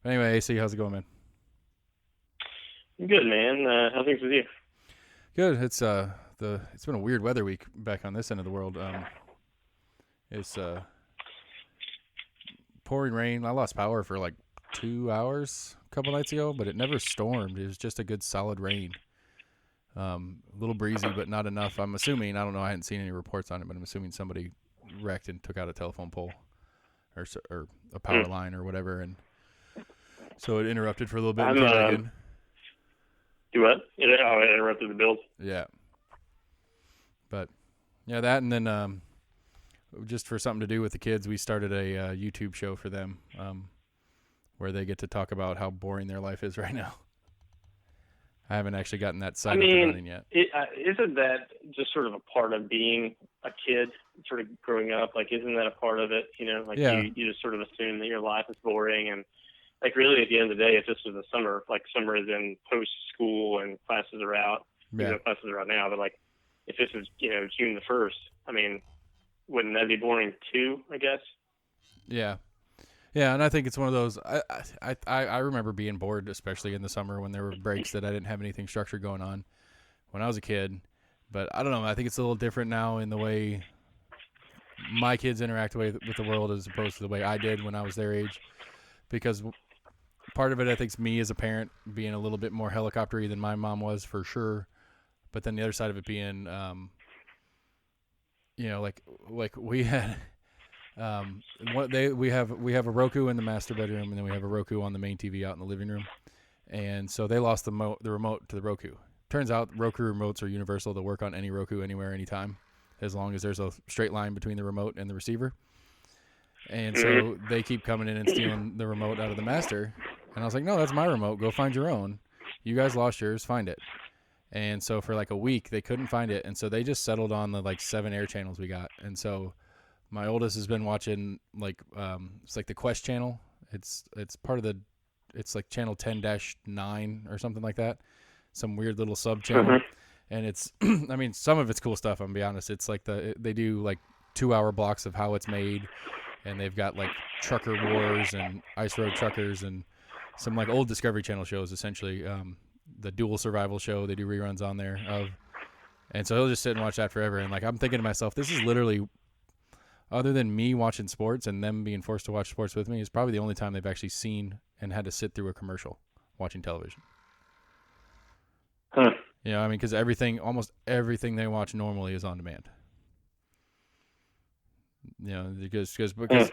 But anyway, AC, how's it going, man? Good man. How things with you? Good. It's been a weird weather week back on this end of the world. It's pouring rain. I lost power for like 2 hours a couple nights ago, but it never stormed. It was just a good solid rain. A little breezy, but not enough. I'm assuming. I don't know. I hadn't seen any reports on it, but I'm assuming somebody wrecked and took out a telephone pole or a Hmm. power line or whatever, and so it interrupted for a little bit and I'm came back in. do what? I interrupted the build. Yeah, but yeah, that and then just for something to do with the kids, we started a YouTube show for them where they get to talk about how boring their life is right now. I haven't actually gotten that I site up and mean, running yet. isn't that just sort of a part of being a kid, sort of growing up? Like, isn't that a part of it? Like Yeah, you just sort of assume that your life is boring, and like really at the end of the day, if this was the summer, like summer is in post school and classes are out, even yeah, though classes are out now, but like if this is June the 1st, I mean, wouldn't that be boring too? I guess. yeah, yeah. And I think it's one of those. I remember being bored, especially in the summer when there were breaks that I didn't have anything structured going on when I was a kid. But I don't know. I think it's a little different now in the way my kids interact with the world as opposed to the way I did when I was their age. Because part of it, I think, is me as a parent being a little bit more helicoptery than my mom was for sure. But then the other side of it being, like we had, we have a Roku in the master bedroom, and then we have a Roku on the main TV out in the living room. And so they lost the remote to the Roku. Turns out Roku remotes are universal. They'll work on any Roku anywhere, anytime, as long as there's a straight line between the remote and the receiver. And Hmm. so they keep coming in and stealing the remote out of the master. And I was like, no, that's my remote. Go find your own. You guys lost yours. Find it. And so for like a week, they couldn't find it. And so they just settled on the like 7 air channels we got. And so my oldest has been watching like it's like the Quest channel. It's part of the it's like channel 10-9 or something like that. Some weird little sub channel. Hmm. And it's I mean some of it's cool stuff, I'm gonna be honest. It's like they do like 2 hour blocks of how it's made, and they've got like trucker wars and ice road truckers and some like old Discovery Channel shows essentially. The dual survival show they do reruns on there of, and so he'll just sit and watch that forever. And like I'm thinking to myself, this is literally, other than me watching sports and them being forced to watch sports with me, is probably the only time they've actually seen and had to sit through a commercial watching television. Huh. You know, I mean, because almost everything they watch normally is on demand. You know, because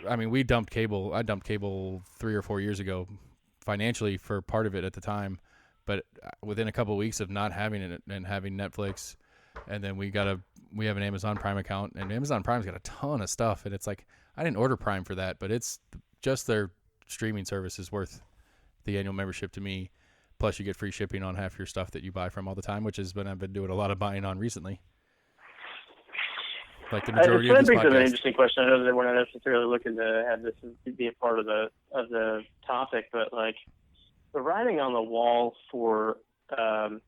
I mean, we dumped cable. I dumped cable 3 or 4 years ago, financially for part of it at the time, but within a couple of weeks of not having it and having Netflix, and then we have an Amazon Prime account, and Amazon Prime's got a ton of stuff, and it's like I didn't order Prime for that, but it's just their streaming service is worth the annual membership to me. Plus, you get free shipping on half your stuff that you buy from all the time, which is what I've been doing a lot of buying on recently, like the majority of That this brings up an podcast. interesting question. I know that we're not necessarily looking to have this be a part of the topic, but like the writing on the wall for um,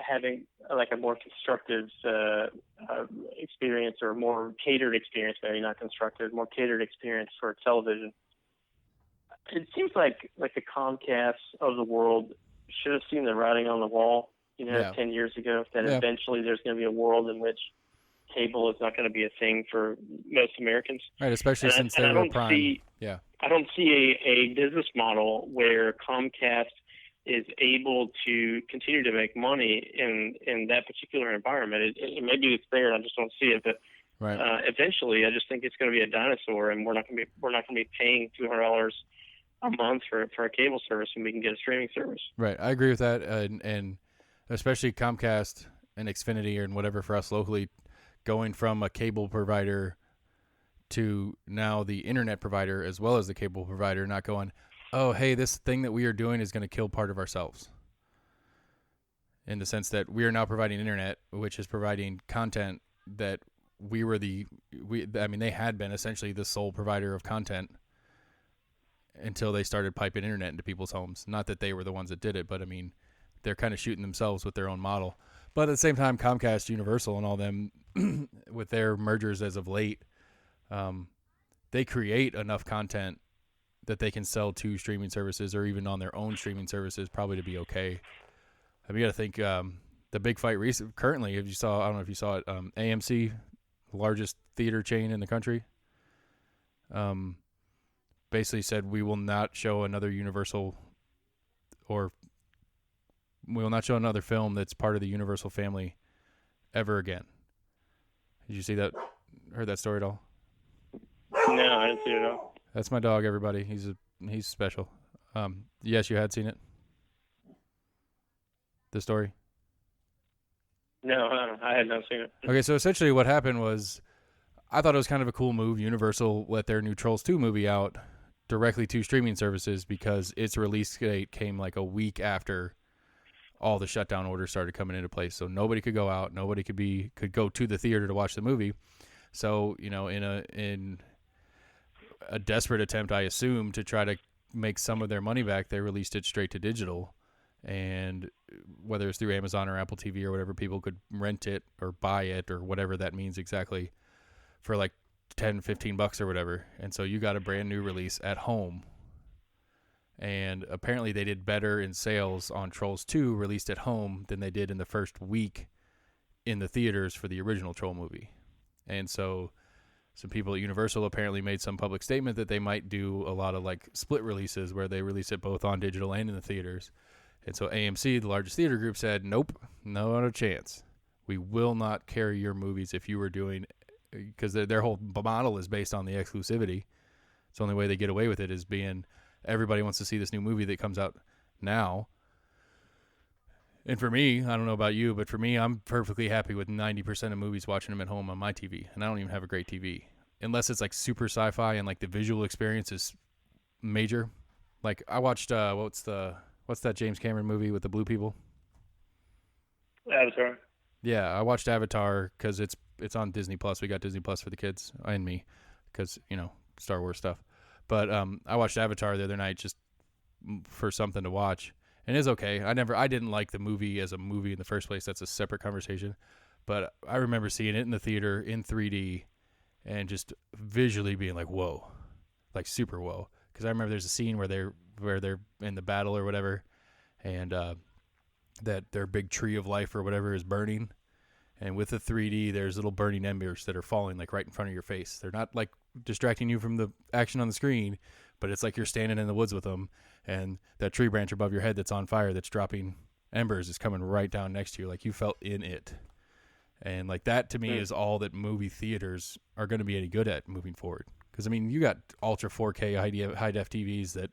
having like a more constructive experience or more catered experience, maybe not constructive, more catered experience for television. It seems like the Comcast of the world should have seen the writing on the wall, Yeah, 10 years ago, that yeah, eventually there's going to be a world in which cable is not going to be a thing for most Americans. right. Especially And I, since and they I were don't Prime. see Yeah, I don't see a business model where Comcast is able to continue to make money in that particular environment. Maybe it's there, and I just don't see it. But right, eventually, I just think it's going to be a dinosaur, and we're not going to be paying $200 a month for a cable service when we can get a streaming service. right. I agree with that, and especially Comcast and Xfinity and whatever for us locally, going from a cable provider to now the internet provider as well as the cable provider, not going, oh hey, this thing that we are doing is going to kill part of ourselves. In the sense that we are now providing internet, which is providing content that I mean they had been essentially the sole provider of content until they started piping internet into people's homes. Not that they were the ones that did it, but I mean, they're kind of shooting themselves with their own model. But at the same time, Comcast, Universal, and all them, with their mergers as of late, um, they create enough content that they can sell to streaming services or even on their own streaming services probably to be okay. I mean, you got to think the big fight currently, if you saw, I don't know if you saw it, AMC, the largest theater chain in the country, basically said we will not show another Universal or we will not show another film that's part of the Universal family ever again. Did you see that? Heard that story at all? No, I didn't see it at all. That's my dog, everybody. He's special. Yes, you had seen it? The story? No, I had not seen it. Okay, so essentially what happened was I thought it was kind of a cool move. Universal let their new Trolls 2 movie out directly to streaming services because its release date came like a week after all the shutdown orders started coming into place. So nobody could go out, nobody could go to the theater to watch the movie. So, you know, in a desperate attempt, I assume, to try to make some of their money back, they released it straight to digital. And whether it's through Amazon or Apple TV or whatever, people could rent it or buy it or whatever that means exactly for like $10-15 or whatever. And so you got a brand new release at home. And apparently they did better in sales on Trolls 2 released at home than they did in the first week in the theaters for the original Troll movie. And so some people at Universal apparently made some public statement that they might do a lot of like split releases where they release it both on digital and in the theaters. And so AMC, the largest theater group, said, nope, not a chance. We will not carry your movies if you were doing, because their whole model is based on the exclusivity. It's the only way they get away with it is being, everybody wants to see this new movie that comes out now. And for me, I don't know about you, but for me, I'm perfectly happy with 90% of movies watching them at home on my TV. And I don't even have a great TV. Unless it's like super sci-fi and like the visual experience is major. Like I watched, what's that James Cameron movie with the blue people? Avatar. Yeah, I watched Avatar because it's on Disney Plus. We got Disney Plus for the kids and me because, you know, Star Wars stuff. But I watched Avatar the other night just for something to watch. And it's okay. I didn't like the movie as a movie in the first place. That's a separate conversation. But I remember seeing it in the theater in 3D and just visually being like, whoa, like super whoa. Because I remember there's a scene where they're in the battle or whatever, and that their big tree of life or whatever is burning. And with the 3D, there's little burning embers that are falling like right in front of your face. They're not like distracting you from the action on the screen, but it's like you're standing in the woods with them, and that tree branch above your head that's on fire that's dropping embers is coming right down next to you, like you felt in it. And like that to me is all that movie theaters are going to be any good at moving forward. Because I mean, you got ultra 4K high def TVs that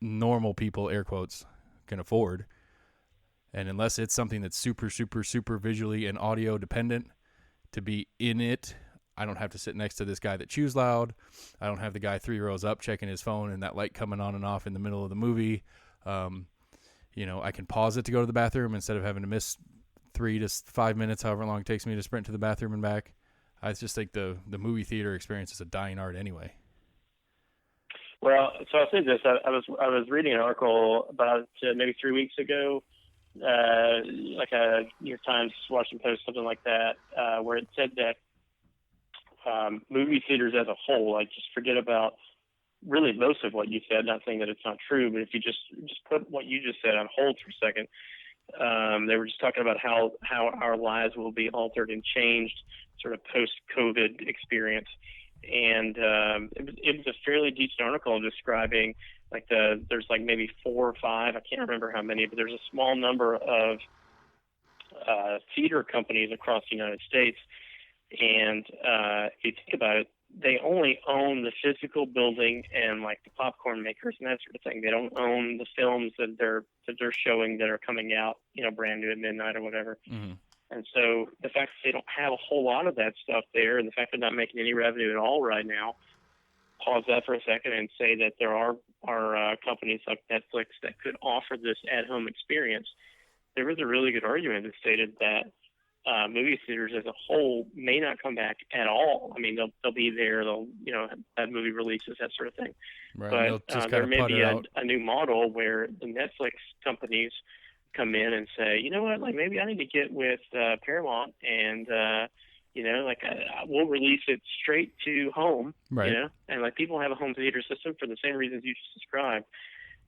normal people, air quotes, can afford. And unless it's something that's super, super, super visually and audio dependent to be in it, I don't have to sit next to this guy that chews loud. I don't have the guy 3 rows up checking his phone and that light coming on and off in the middle of the movie. You know, I can pause it to go to the bathroom instead of having to miss 3 to 5 minutes, however long it takes me to sprint to the bathroom and back. I just think the movie theater experience is a dying art anyway. Well, so I'll say this. I was reading an article about maybe 3 weeks ago, like a New York Times, Washington Post, something like that, where it said that movie theaters as a whole, like just forget about really most of what you said, not saying that it's not true, but if you just put what you just said on hold for a second, they were just talking about how our lives will be altered and changed sort of post-COVID experience. And it was a fairly decent article describing like there's like maybe 4 or 5, I can't remember how many, but there's a small number of theater companies across the United States. And if you think about it, they only own the physical building and like the popcorn makers and that sort of thing. They don't own the films that they're showing that are coming out, you know, brand new at midnight or whatever. Mm-hmm. And so the fact that they don't have a whole lot of that stuff there, and the fact they're not making any revenue at all right now, pause that for a second and say that there are companies like Netflix that could offer this at-home experience. There was a really good argument that stated that movie theaters as a whole may not come back at all. I mean, they'll be there. They'll, you know, have movie releases, that sort of thing. Right. But there may be a new model where the Netflix companies come in and say, you know what, like maybe I need to get with Paramount and Like we'll release it straight to home, Right. and like people have a home theater system for the same reasons you just described.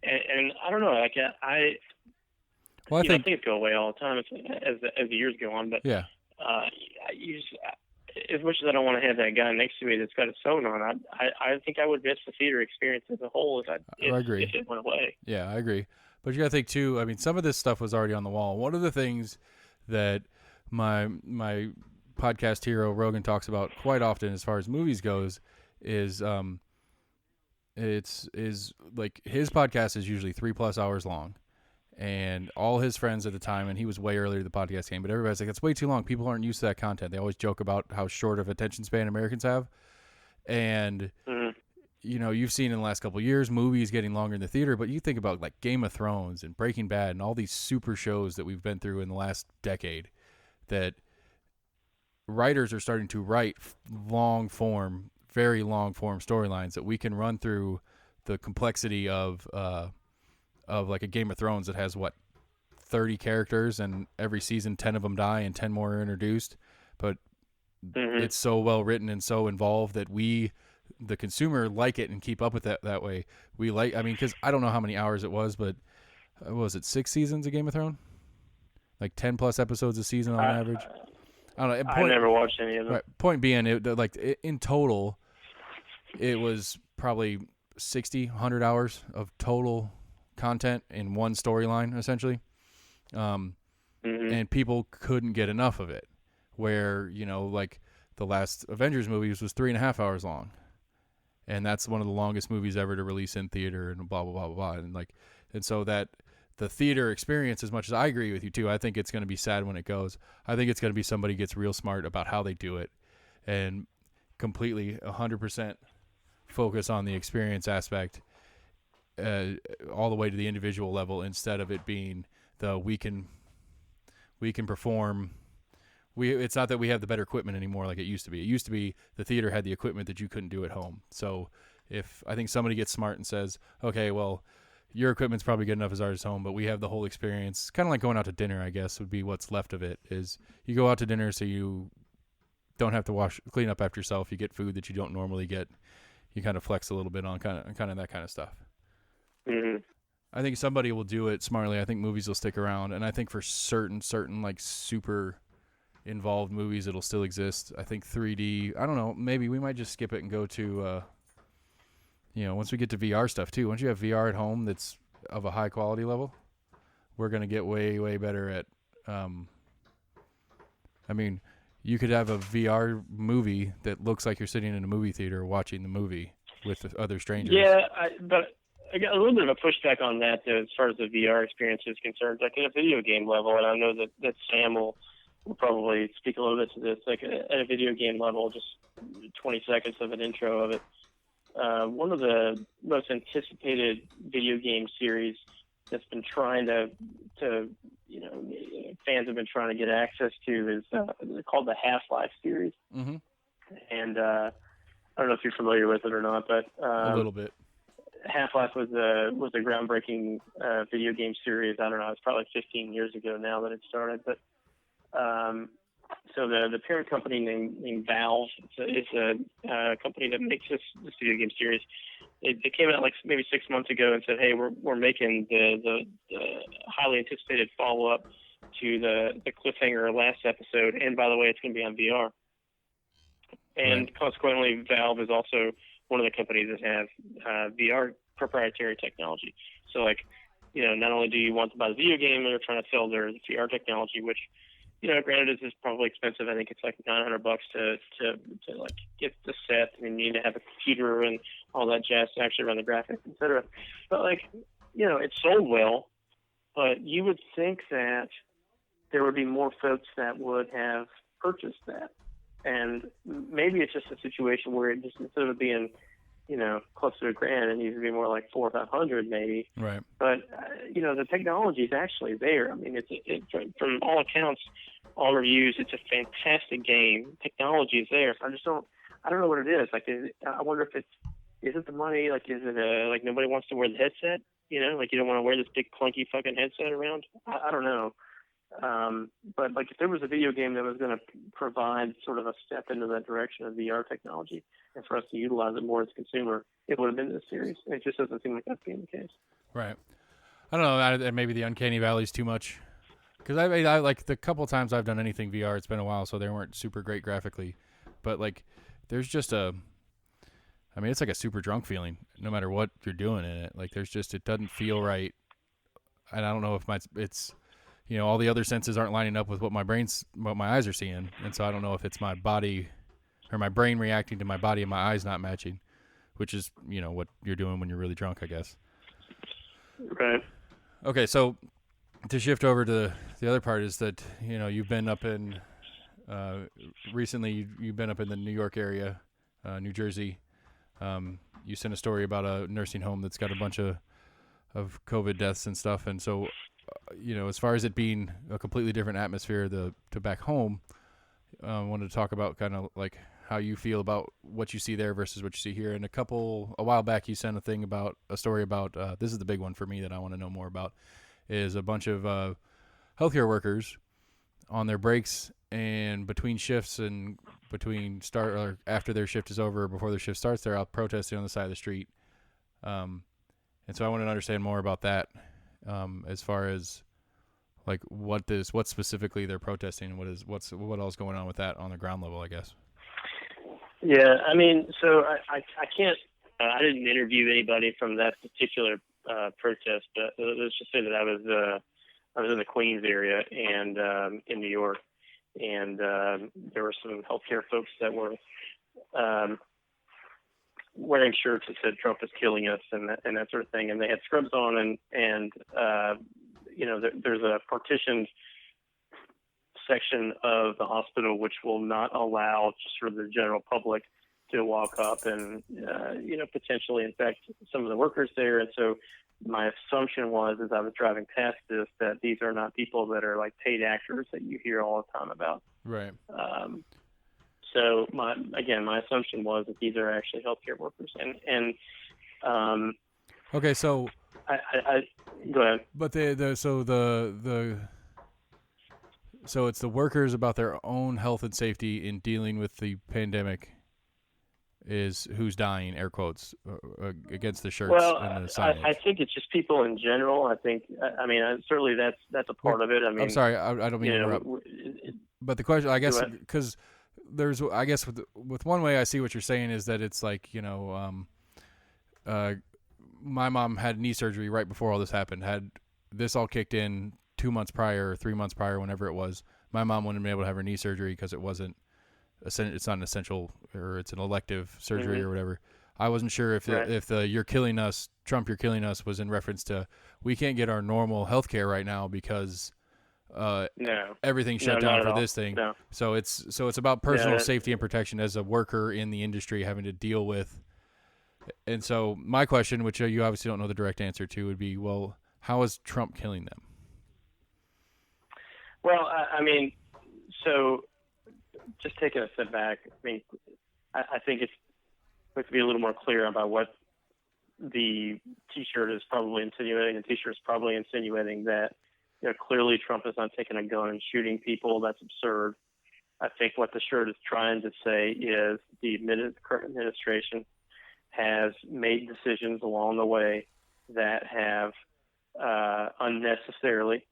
And I don't know, like Well, I think things go away all the time as the years go on, but yeah. You just, as much as I don't want to have that guy next to me that's got his phone on, I think I would miss the theater experience as a whole I agree. if it went away. Yeah, I agree. But you got to think too. I mean, some of this stuff was already on the wall. One of the things that my podcast hero Rogan talks about quite often, as far as movies goes, is it's like his podcast is usually 3+ hours long, and all his friends at the time, and he was way earlier to the podcast game, but everybody's like, that's way too long. People aren't used to that content. They always joke about how short of attention span Americans have, and you've seen in the last couple of years movies getting longer in the theater, but you think about like Game of Thrones and Breaking Bad and all these super shows that we've been through in the last decade, that writers are starting to write very long form storylines that we can run through the complexity of like a Game of Thrones that has 30 characters, and every season 10 of them die and 10 more are introduced, but it's so well written and so involved that we, the consumer, like it and keep up with that way. We like, I mean, because I don't know how many hours it was, but what was it, 6 seasons of Game of Thrones? Like 10+ episodes a season on average? I don't know. I never watched any of them. Right, point being, in total, it was probably 100 hours of total content in one storyline, essentially. And people couldn't get enough of it, where, like the last Avengers movies was 3.5 hours long, and that's one of the longest movies ever to release in theater, and blah blah blah blah, and so that the theater experience, as much as I agree with you too, I think it's going to be sad when it goes. I think it's going to be somebody gets real smart about how they do it and completely 100% focus on the experience aspect, all the way to the individual level, instead of it being we can perform. It's not that we have the better equipment anymore like it used to be. It used to be the theater had the equipment that you couldn't do at home. So if I think somebody gets smart and says, okay, well, your equipment's probably good enough as ours at home, but we have the whole experience. Kind of like going out to dinner, I guess, would be what's left of it. Is you go out to dinner so you don't have to clean up after yourself. You get food that you don't normally get. You kind of flex a little bit on kind of that kind of stuff. Mm-hmm. I think somebody will do it smartly. I think movies will stick around, and I think for certain like super involved movies, it'll still exist. I think 3D. I don't know. Maybe we might just skip it and go to. Once we get to VR stuff too, once you have VR at home that's of a high quality level, we're going to get way, way better at, I mean, you could have a VR movie that looks like you're sitting in a movie theater watching the movie with other strangers. Yeah, but I got a little bit of a pushback on that, though, as far as the VR experience is concerned. Like at a video game level, and I know that Sam will probably speak a little bit to this, like at a video game level, just 20 seconds of an intro of it. One of the most anticipated video game series that's been trying to fans have been trying to get access to is called the Half-Life series. Mm-hmm. And I don't know if you're familiar with it or not, but a little bit. Half-Life was a groundbreaking video game series. I don't know, it's probably 15 years ago now that it started, but so the parent company named Valve, it's a company that makes this video game series. They came out like maybe 6 months ago and said, hey, we're making the highly anticipated follow-up to the cliffhanger last episode, and by the way, it's going to be on VR. And consequently, Valve is also one of the companies that have VR proprietary technology. So like, not only do you want to buy the video game, they're trying to sell their VR technology, which, granted, this is probably expensive. I think it's like $900 to like get the set, and you need to have a computer and all that jazz to actually run the graphics, etc. But like, it sold well, but you would think that there would be more folks that would have purchased that. And maybe it's just a situation where it just, instead of it being, close to $1,000, it needs to be more like $400 or $500 maybe. Right. But the technology is actually there. I mean, it's from all accounts, all reviews, it's a fantastic game. Technology is there. So I don't know what it is. Like, I wonder if is it the money? Like, is it like nobody wants to wear the headset? Like you don't want to wear this big clunky fucking headset around? I don't know. But like if there was a video game that was going to provide sort of a step into that direction of VR technology and for us to utilize it more as a consumer, it would have been this series. It just doesn't seem like that's being the case. Right. I don't know. Maybe the uncanny valley's too much. Because I like the couple times I've done anything VR, it's been a while, so they weren't super great graphically. But like, there's just it's like a super drunk feeling, no matter what you're doing in it. Like, it doesn't feel right, and I don't know if it's, all the other senses aren't lining up with what my eyes are seeing, and so I don't know if it's my body or my brain reacting to my body and my eyes not matching, which is what you're doing when you're really drunk, I guess. Right. Okay, so to shift over to the other part is that you've been up in recently you've been up in the New York area, New Jersey. You sent a story about a nursing home that's got a bunch of COVID deaths and stuff, and so as far as it being a completely different atmosphere to back home, I wanted to talk about kind of like how you feel about what you see there versus what you see here. And a while back you sent a story about this is the big one for me that I want to know more about, is a bunch of healthcare workers on their breaks and between shifts and after their shift is over, before their shift starts, they're out protesting on the side of the street. And so I want to understand more about that, as far as like what specifically they're protesting and what else going on with that on the ground level, I guess. Yeah, I mean, so I can't. I didn't interview anybody from that particular protest, but let's just say that I was in the Queens area and in New York, and there were some healthcare folks that were wearing shirts that said "Trump is killing us" and that sort of thing, and they had scrubs on, and there's a partitioned section of the hospital which will not allow just sort of the general public to walk up and potentially infect some of the workers there. And so my assumption was, as I was driving past this, that these are not people that are like paid actors that you hear all the time about. Right. So my assumption was that these are actually healthcare workers. And okay, so I go ahead. But so it's the workers about their own health and safety in dealing with the pandemic is who's dying, air quotes, against the shirts and the signage. I think it's just people in general. I think, certainly that's a part of it. I mean, I'm sorry, I don't mean to interrupt. But the question, I guess, because with one way I see what you're saying is that it's like, my mom had knee surgery right before all this happened. Had this all kicked in 2 months prior or 3 months prior, whenever it was, my mom wouldn't have been able to have her knee surgery because it's not an essential, or it's an elective surgery or whatever. I wasn't sure if the "you're killing us, Trump, you're killing us" was in reference to we can't get our normal health care right now because everything's shut down for this thing. No. So it's about personal safety and protection as a worker in the industry having to deal with. And so my question, which you obviously don't know the direct answer to, would be, well, how is Trump killing them? Well, so just taking a step back, I think it's we have to be a little more clear about what the T-shirt is probably insinuating. The T-shirt is probably insinuating that clearly Trump is not taking a gun and shooting people. That's absurd. I think what the shirt is trying to say is the current administration has made decisions along the way that have unnecessarily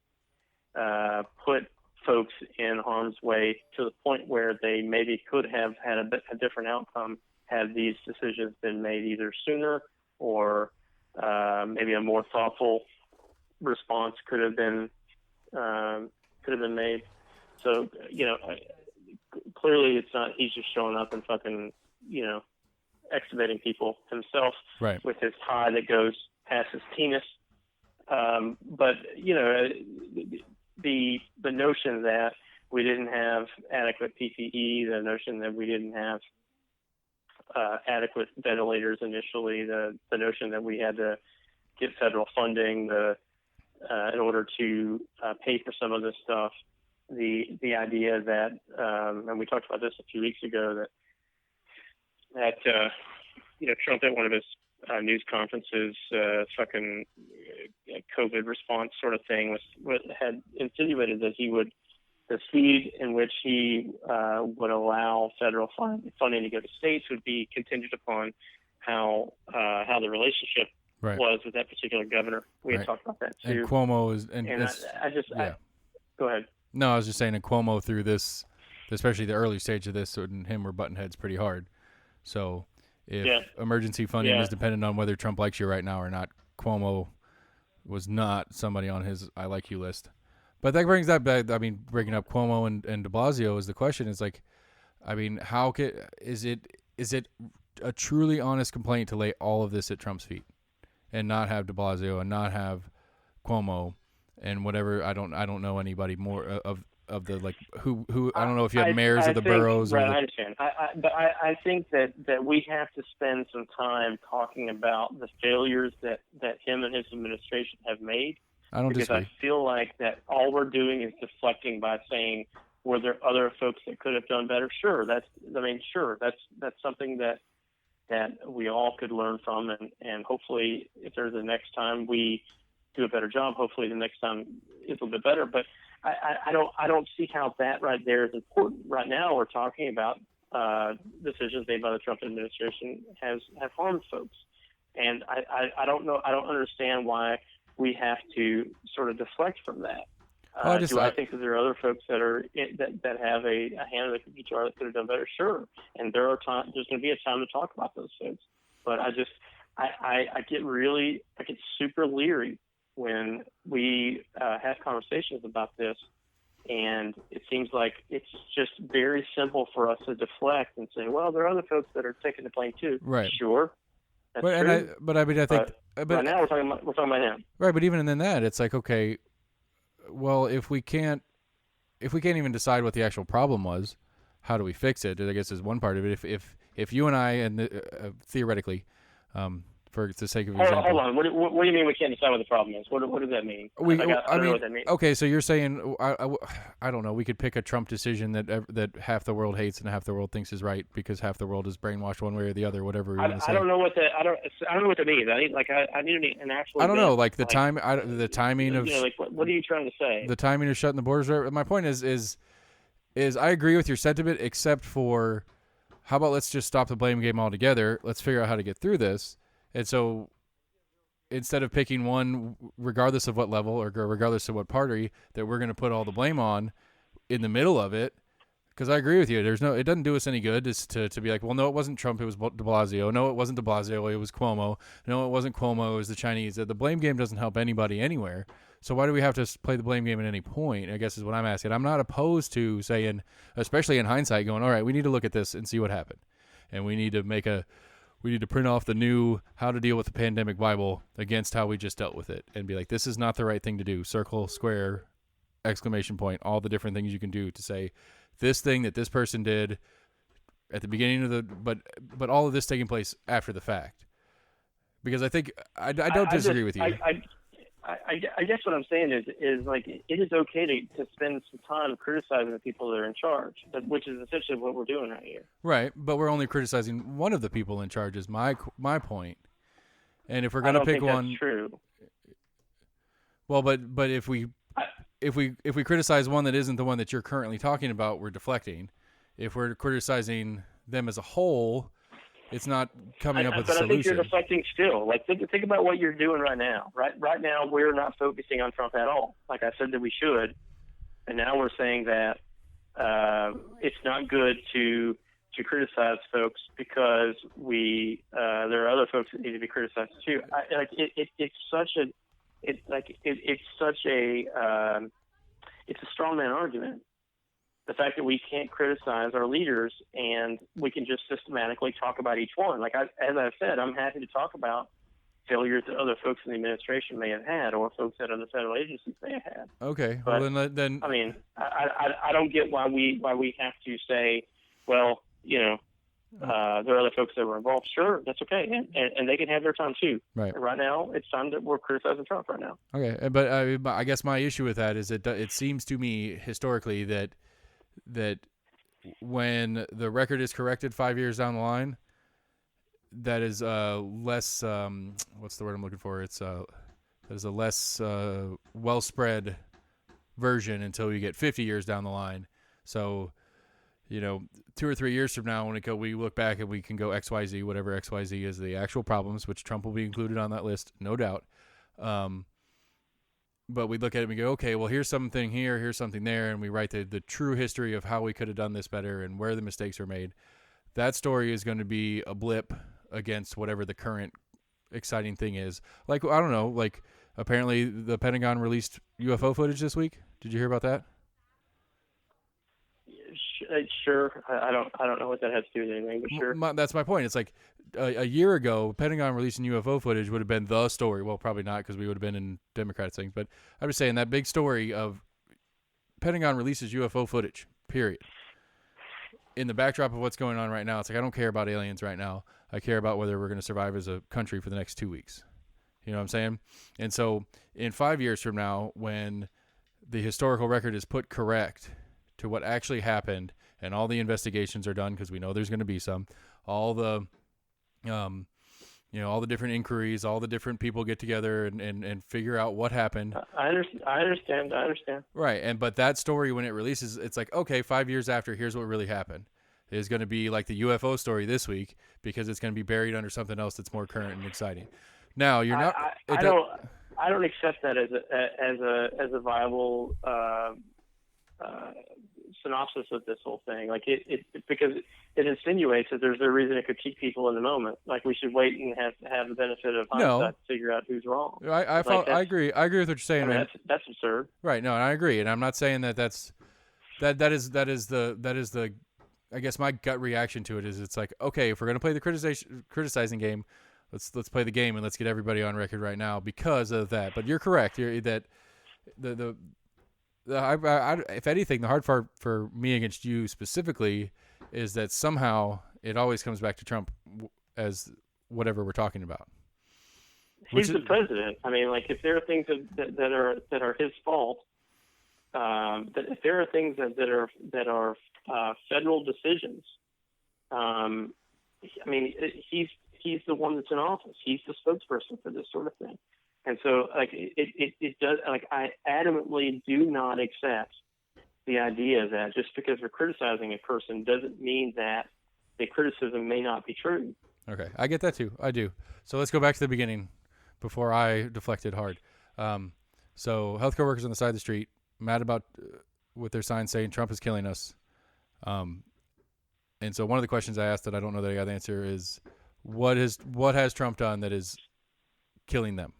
put folks in harm's way to the point where they maybe could have had a different outcome had these decisions been made either sooner or maybe a more thoughtful response could have been made. So clearly it's not he's just showing up and fucking excavating people himself, right, with his tie that goes past his penis. But the notion that we didn't have adequate PPE, the notion that we didn't have adequate ventilators initially, the notion that we had to get federal funding in order to pay for some of this stuff, the idea that and we talked about this a few weeks ago that Trump at one of his news conferences fucking COVID response sort of thing had insinuated that the speed in which he would allow federal funding to go to states would be contingent upon how the relationship was with that particular governor. We had talked about that too. And Cuomo is, go ahead. No, I was just saying, and Cuomo through this, especially the early stage of this, and him were butting heads pretty hard. So if emergency funding is dependent on whether Trump likes you right now or not, Cuomo was not somebody on his I like you list. But that brings that back. I mean, bringing up Cuomo and de Blasio is the question. Is like, I mean, is it a truly honest complaint to lay all of this at Trump's feet and not have de Blasio and not have Cuomo and whatever? I don't know anybody more of the like who I don't know if you have mayors of the boroughs. Right, I understand. But I think that we have to spend some time talking about the failures that him and his administration have made. I don't disagree. Because I feel like that all we're doing is deflecting by saying, were there other folks that could have done better? Sure, that's something that we all could learn from, and hopefully, if there's the next time we do a better job, hopefully the next time it's a little bit better. But I don't see how that right there is important. Right now, we're talking about decisions made by the Trump administration have harmed folks, and I don't know. I don't understand why we have to sort of deflect from that. I think that there are other folks that have a hand in the cookie jar that could have done better? Sure. And there's going to be a time to talk about those folks. But I get super leery when we have conversations about this, and it seems like it's just very simple for us to deflect and say, well, there are other folks that are taking the blame too. Right. Sure. That's true. But right now we're talking about him. Right, but even in that, it's like, okay, well, if we can't even decide what the actual problem was, how do we fix it? I guess is one part of it. If you and I, and theoretically, for the sake of example, hold on. What do you mean we can't decide what the problem is? What does that mean? I don't know what that means. Okay, so you're saying I don't know. We could pick a Trump decision that half the world hates and half the world thinks is right because half the world is brainwashed one way or the other. Whatever we want to say. I don't know what that means. I need an actual. I don't know. Like the timing of. What are you trying to say? The timing of shutting the borders. My point is I agree with your sentiment, except for how about let's just stop the blame game altogether. Let's figure out how to get through this. And so instead of picking one, regardless of what level or regardless of what party, that we're going to put all the blame on in the middle of it, because I agree with you. It doesn't do us any good to be like, well, no, it wasn't Trump, it was de Blasio. No, it wasn't de Blasio, it was Cuomo. No, it wasn't Cuomo, it was the Chinese. The blame game doesn't help anybody anywhere. So why do we have to play the blame game at any point, I guess is what I'm asking. I'm not opposed to saying, especially in hindsight, going, all right, we need to look at this and see what happened. And we need to print off the new how to deal with the pandemic Bible against how we just dealt with it and be like, this is not the right thing to do. Circle, square, exclamation point, all the different things you can do to say this thing that this person did at the beginning of but all of this taking place after the fact. Because I think I don't disagree with you. I guess what I'm saying is like it is okay to spend some time criticizing the people that are in charge, which is essentially what we're doing right here. Right, but we're only criticizing one of the people in charge. Is my point. And if we're going to pick one, that's true. Well, but if we criticize one that isn't the one that you're currently talking about, we're deflecting. If we're criticizing them as a whole, it's not coming up with a solution. But I think you're deflecting still. Like think about what you're doing right now. Right now, we're not focusing on Trump at all. Like I said that we should, and now we're saying that it's not good to criticize folks because there are other folks that need to be criticized too. It's a strongman argument. The fact that we can't criticize our leaders and we can just systematically talk about each one. Like as I said, I'm happy to talk about failures that other folks in the administration may have had or folks at other federal agencies may have had. Okay. But, well, then I mean, I don't get why we have to say, well, there are other folks that were involved. Sure, that's okay, and they can have their time too. Right. And right now, it's time that we're criticizing Trump right now. Okay, but I guess my issue with that is it seems to me historically that when the record is corrected 5 years down the line, that is less what's the word I'm looking for? It's That is a less well spread version until you get 50 years down the line. So, 2 or 3 years from now, when we look back and we can go XYZ, whatever XYZ is the actual problems, which Trump will be included on that list, no doubt. But we look at it and we go, okay, well, here's something here, here's something there, and we write the true history of how we could have done this better and where the mistakes were made. That story is going to be a blip against whatever the current exciting thing is. Like, I don't know, like apparently the Pentagon released UFO footage this week. Did you hear about that? Sure. I don't know what that has to do with anything, but sure. That's my point. It's like a year ago, Pentagon releasing UFO footage would have been the story. Well, probably not, because we would have been in Democrats things. But I'm just saying that big story of Pentagon releases UFO footage, period. In the backdrop of what's going on right now, it's like I don't care about aliens right now. I care about whether we're going to survive as a country for the next 2 weeks. You know what I'm saying? And so in 5 years from now, when the historical record is put correct to what actually happened and all the investigations are done, because we know there's going to be some, all the all the different inquiries, all the different people get together and figure out what happened. I understand. Right. But that story, when it releases, it's like, okay, 5 years after, here's what really happened. It's going to be like the UFO story this week, because it's going to be buried under something else that's more current and exciting. Now you're not. I don't accept that as a viable synopsis of this whole thing. Like it because it insinuates that there's a reason it could keep people in the moment. Like we should wait and have the benefit of hindsight to figure out who's wrong. I agree with what you're saying. I mean, that's absurd. Right. No, and I agree. And I'm not saying that that is the I guess my gut reaction to it is it's like, okay, if we're going to play the criticizing game, let's play the game and let's get everybody on record right now because of that. But you're correct. That if anything, the hard part for me against you specifically is that somehow it always comes back to Trump as whatever we're talking about. He's the president. I mean, like if there are things that are his fault, that if there are things that are federal decisions, I mean, he's the one that's in office. He's the spokesperson for this sort of thing. And so, like, it does, like, I adamantly do not accept the idea that just because we're criticizing a person doesn't mean that the criticism may not be true. Okay, I get that too. I do. So let's go back to the beginning before I deflected hard. So healthcare workers on the side of the street, mad about with their signs saying Trump is killing us. And so one of the questions I asked that I don't know that I got the answer is, what has Trump done that is killing them?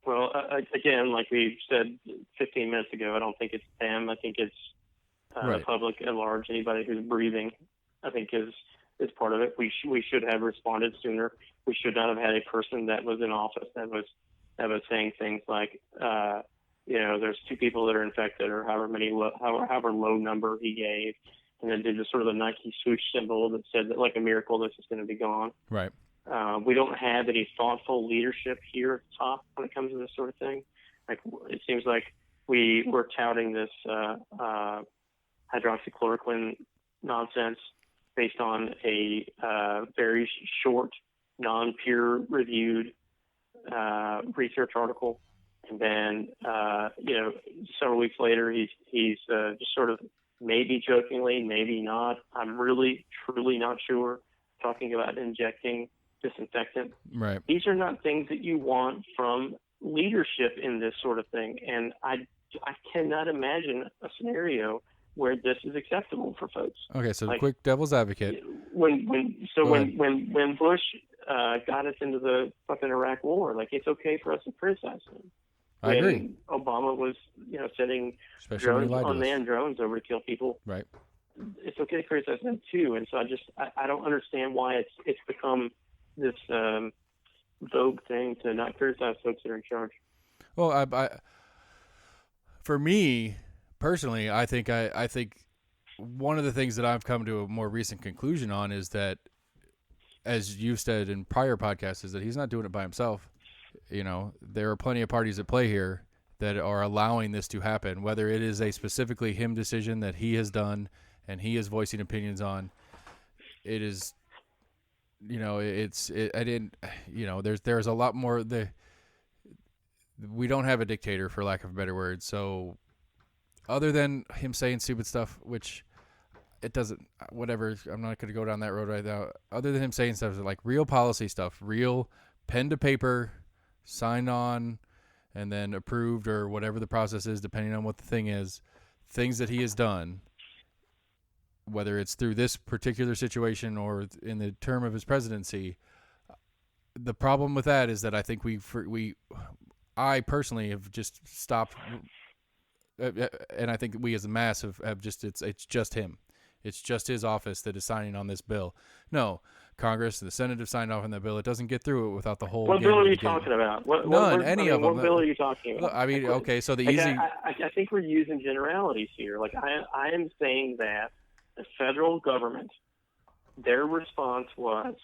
Well, again, like we said 15 minutes ago, I don't think it's them. I think it's right. The public at large. Anybody who's breathing, I think, is part of it. We should have responded sooner. We should not have had a person that was in office that was saying things like, there's 2 people that are infected, or however low number he gave, and then did sort of the Nike swoosh symbol that said that like a miracle this is going to be gone. Right. We don't have any thoughtful leadership here at the top when it comes to this sort of thing. Like it seems like we're touting this hydroxychloroquine nonsense based on a very short, non-peer-reviewed research article, and then several weeks later he's just sort of maybe jokingly, maybe not. I'm really truly not sure. Talking about injecting disinfectant. Right. These are not things that you want from leadership in this sort of thing. And I cannot imagine a scenario where this is acceptable for folks. Okay, so like, quick devil's advocate. When Bush got us into the fucking Iraq war, like it's okay for us to criticize him. I agree. Obama was, sending unmanned drones over to kill people. Right. It's okay to criticize them too, and so I don't understand why it's become this vogue thing to not criticize folks that are in charge. Well, for me personally, I think one of the things that I've come to a more recent conclusion on is that, as you've said in prior podcasts, is that he's not doing it by himself. There are plenty of parties at play here that are allowing this to happen, whether it is a specifically him decision that he has done and he is voicing opinions on. It is, there's a lot more. we don't have a dictator, for lack of a better word. So other than him saying stupid stuff, which it doesn't, whatever, I'm not going to go down that road right now. Other than him saying stuff like real policy stuff, real pen to paper, signed on, and then approved, or whatever the process is, depending on what the thing is, things that he has done, whether it's through this particular situation or in the term of his presidency. The problem with that is that I think I personally have just stopped, and I think we as a mass have just, it's just him. It's just his office that is signing on this bill. No, Congress and the Senate have signed off on that bill. It doesn't get through it without the whole. What bill are you talking about? None, any of them. What bill are you talking about? I mean, okay, so the easy. I think we're using generalities here. Like I am saying that the federal government, their response was,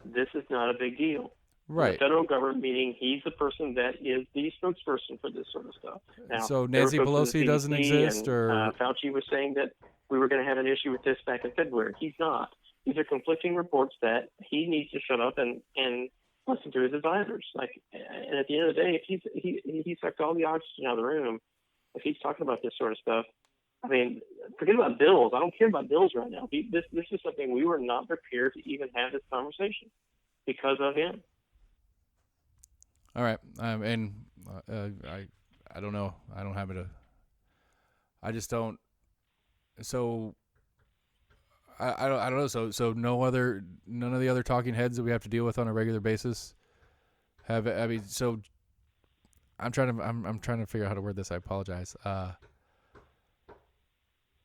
this is not a big deal. Right. The federal government, meaning he's the person that is the spokesperson for this sort of stuff. Now, so Nancy Pelosi doesn't exist, or Fauci was saying that we were going to have an issue with this back in February. He's not. These are conflicting reports that he needs to shut up and listen to his advisors. And at the end of the day, if he sucked all the oxygen out of the room, if he's talking about this sort of stuff, I mean, forget about bills. I don't care about bills right now. This is something we were not prepared to even have this conversation because of him. All right, and I don't know. I don't have it. I just don't. So I don't know. So none of the other talking heads that we have to deal with on a regular basis have. I mean, so I'm trying to figure out how to word this. I apologize.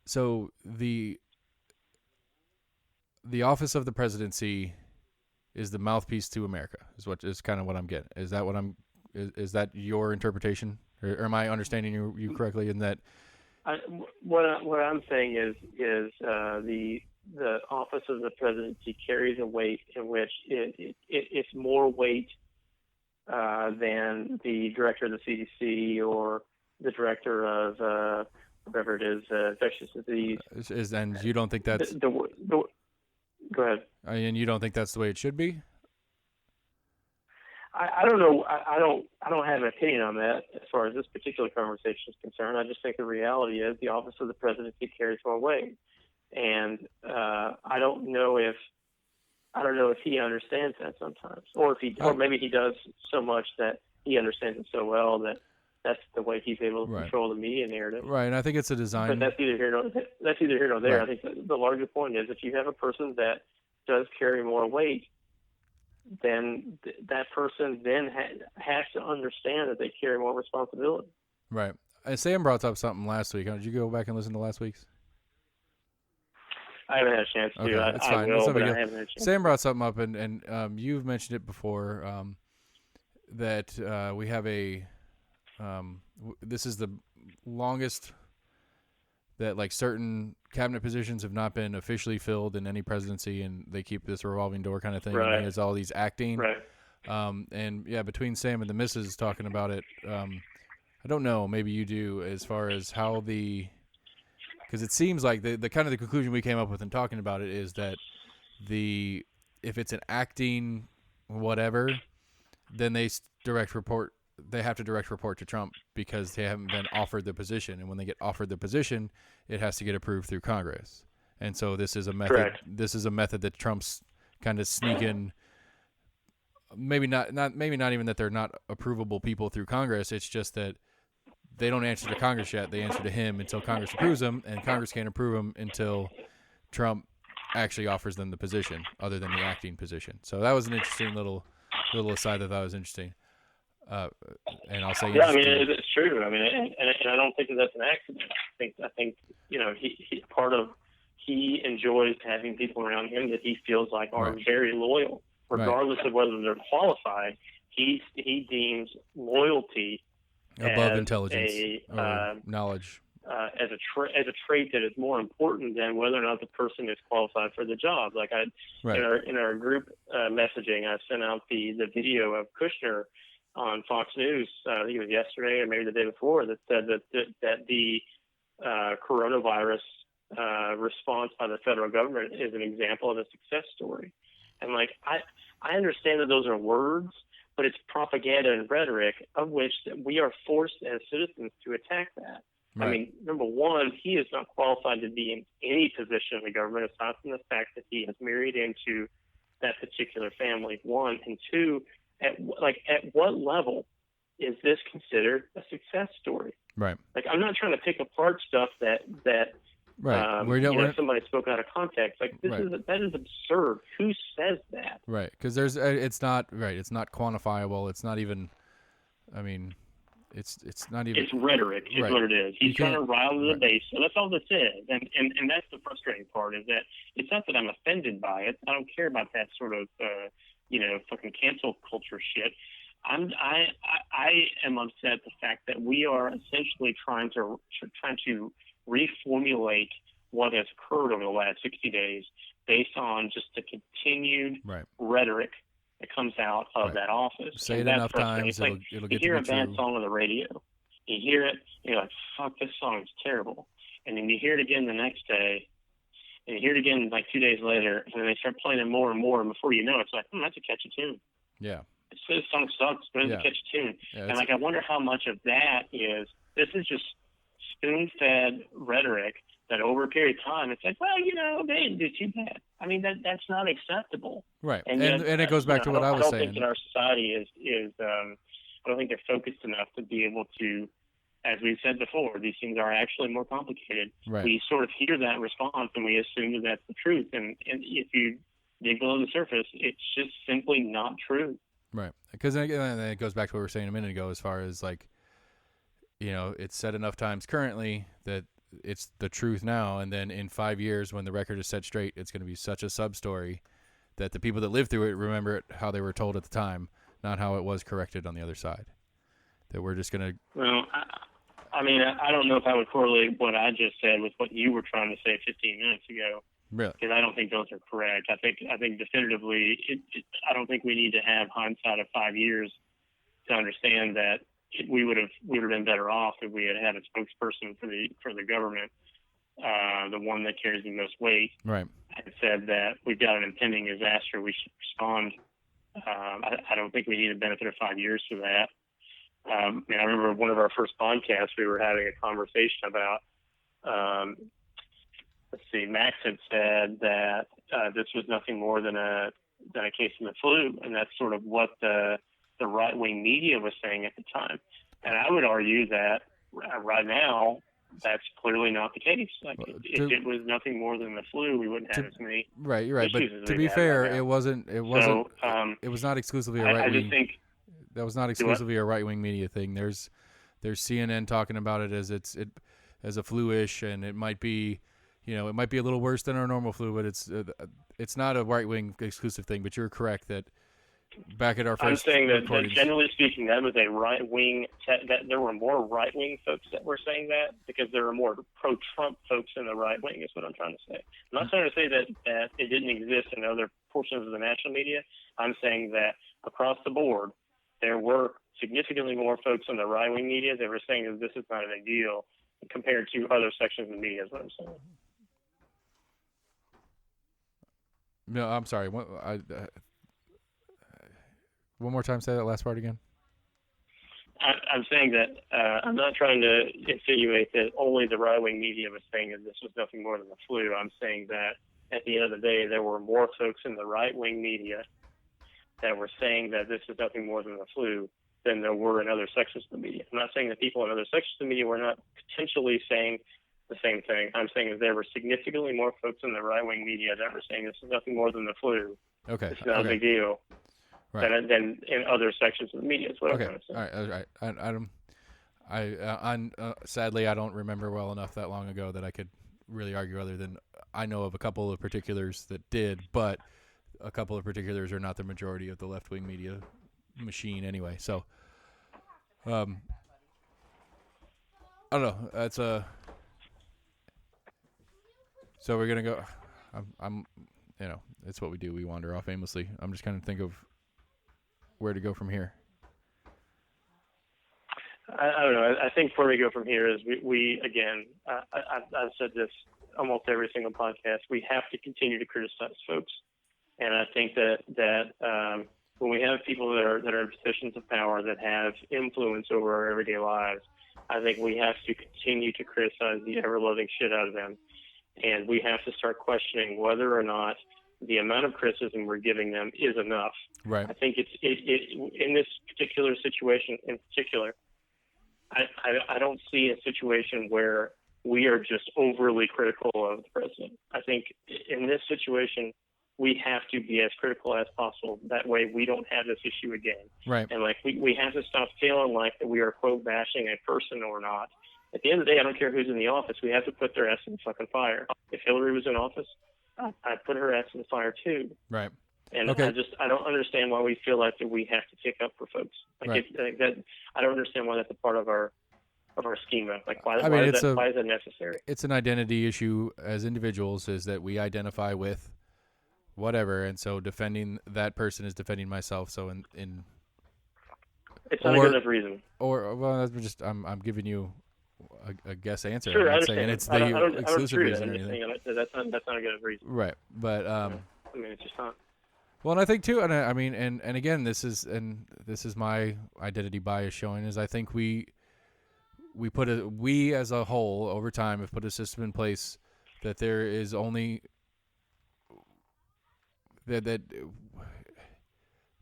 So the office of the presidency is the mouthpiece to America. Is kind of what I'm getting. Is that what I'm? Is that your interpretation, or am I understanding you correctly in that? What I'm saying is the office of the presidency carries a weight in which it's more weight than the director of the CDC or the director of whatever it is, infectious disease. And you don't think that's go ahead. And you don't think that's the way it should be? I don't know. I don't have an opinion on that as far as this particular conversation is concerned. I just think the reality is the office of the presidency carries more weight, and I don't know if he understands that sometimes, or maybe he does so much that he understands it so well that that's the way he's able to control the media narrative. Right, and I think it's a design. But that's either here nor there. Right. I think the larger point is if you have a person that does carry more weight, then that person then has to understand that they carry more responsibility. Right. Sam brought up something last week. Did you go back and listen to last week's? I haven't had a chance to. Okay, it's fine. I will, but I haven't had a chance. Sam brought something up, and you've mentioned it before, that we have a this is the longest that like certain cabinet positions have not been officially filled in any presidency, and they keep this revolving door kind of thing. Right. And there's all these acting. Right. And yeah, between Sam and the missus talking about it, I don't know, maybe you do, as far as how because it seems like the kind of the conclusion we came up with in talking about it is that if it's an acting whatever, then they have to direct report to Trump because they haven't been offered the position. And when they get offered the position, it has to get approved through Congress. And so this is a method. Correct. This is a method that Trump's kind of sneaking. Maybe not even that they're not approvable people through Congress. It's just that they don't answer to Congress yet. They answer to him until Congress approves them, and Congress can't approve them until Trump actually offers them the position, other than the acting position. So that was an interesting little aside that I thought was interesting. And I'll say, yeah, I mean, it's true. I mean, and I don't think that that's an accident. I think he enjoys having people around him that he feels like are very loyal, regardless of whether they're qualified. He deems loyalty above intelligence or knowledge. As a trait that is more important than whether or not the person is qualified for the job. Like in our group messaging, I sent out the video of Kushner on Fox News. I think it was yesterday or maybe the day before, that said that the coronavirus response by the federal government is an example of a success story. And like I understand that those are words, but it's propaganda and rhetoric of which that we are forced as citizens to attack that. Right. I mean, number one, he is not qualified to be in any position in the government aside from the fact that he has married into that particular family, one. And two, at what level is this considered a success story? Right. Like, I'm not trying to pick apart stuff that Right. somebody spoke out of context. Like, that is absurd. Who says that? Right. Because it's not right. It's not quantifiable. It's not even. I mean, it's not even. It's rhetoric, is what it is. He's trying to rile the base. So that's all this is. And that's the frustrating part, is that it's not that I'm offended by it. I don't care about that sort of fucking cancel culture shit. I am upset the fact that we are essentially trying to reformulate what has occurred over the last 60 days based on just the continued rhetoric that comes out of that office. Say it enough times, it'll get to be true. You hear a bad song on the radio, you hear it, you're like, fuck, this song is terrible. And then you hear it again the next day, and you hear it again like 2 days later, and then they start playing it more and more, and before you know it, it's like, that's a catchy tune. Yeah. This song sucks, but it's a catchy tune. Yeah, and I wonder how much of that is, this is just spoon-fed rhetoric that over a period of time, it's like, well, they didn't do too bad. I mean, that's not acceptable. Right. And it goes back to what I was saying. I don't think that our society is I don't think they're focused enough to be able to, as we've said before, these things are actually more complicated. Right. We sort of hear that response and we assume that that's the truth. And if you dig below the surface, it's just simply not true. Right. Because it goes back to what we were saying a minute ago, as far as like, it's said enough times currently that it's the truth now, and then in 5 years when the record is set straight, it's going to be such a sub-story that the people that lived through it remember it how they were told at the time, not how it was corrected on the other side. That we're just going to... Well, I mean, I don't know if I would correlate what I just said with what you were trying to say 15 minutes ago. Really? Because I don't think those are correct. I think definitively, I don't think we need to have hindsight of 5 years to understand that we would have been better off if we had a spokesperson for the government, the one that carries the most weight. Right. And said that we've got an impending disaster, we should respond. I don't think we need a benefit of 5 years for that. I remember one of our first podcasts, we were having a conversation about. Max had said that this was nothing more than a case of the flu, and that's sort of what the right-wing media was saying at the time. And I would argue that right now, that's clearly not the case. Like, if it was nothing more than the flu, we wouldn't have as many. Right, you're right. But to be fair, it wasn't. It was not exclusively a right-wing. I just think that was not exclusively a right-wing media thing. There's CNN talking about it as as a flu-ish, and it might be. It might be a little worse than our normal flu, but it's not a right-wing exclusive thing. But you're correct that back at our first I'm saying that generally speaking, that was a right-wing, that there were more right-wing folks that were saying that because there were more pro-Trump folks in the right wing is what I'm trying to say. I'm not trying to say that it didn't exist in other portions of the national media. I'm saying that across the board, there were significantly more folks in the right-wing media that were saying that this is not a big deal compared to other sections of the media is what I'm saying. No, I'm sorry. One more time, say that last part again. I'm saying that I'm not trying to insinuate that only the right-wing media was saying that this was nothing more than the flu. I'm saying that at the end of the day, there were more folks in the right-wing media that were saying that this is nothing more than the flu than there were in other sections of the media. I'm not saying that people in other sections of the media were not potentially saying the same thing. I'm saying that there were significantly more folks in the right-wing media that were saying this is nothing more than the flu. Okay. It's not a big deal. Right. Than in other sections of the media. Is what I'm trying to say. All right. Sadly, I don't remember well enough that long ago that I could really argue other than I know of a couple of particulars that did, but a couple of particulars are not the majority of the left-wing media machine anyway. So, I don't know. That's So we're gonna go. I'm it's what we do. We wander off aimlessly. I'm just kind of think of where to go from here. I don't know. I think where we go from here is we again. I've said this almost every single podcast. We have to continue to criticize folks, and I think that when we have people that are in positions of power that have influence over our everyday lives, I think we have to continue to criticize the ever-loving shit out of them. And we have to start questioning whether or not the amount of criticism we're giving them is enough. Right. I think in this particular situation in particular, I don't see a situation where we are just overly critical of the president. I think in this situation, we have to be as critical as possible. That way we don't have this issue again. Right. And like we have to stop feeling like that we are quote bashing a person or not. At the end of the day, I don't care who's in the office. We have to put their ass in the fucking fire. If Hillary was in office, I'd put her ass in the fire too. Right. And okay. I don't understand why we feel like that we have to kick up for folks. Like right. I don't understand why that's a part of our schema. Like why is that necessary? It's an identity issue as individuals, is that we identify with whatever, and so defending that person is defending myself. So in it's not a good enough reason. Or well, that's just I'm giving you a guess answer. Sure, I'm I not saying it's the exclusive reason or anything. That's not a good enough reason. Right, but I mean, it's just not. Well, and I think too, and I mean, and again, this is my identity bias showing, is I think we as a whole over time have put a system in place that there is only that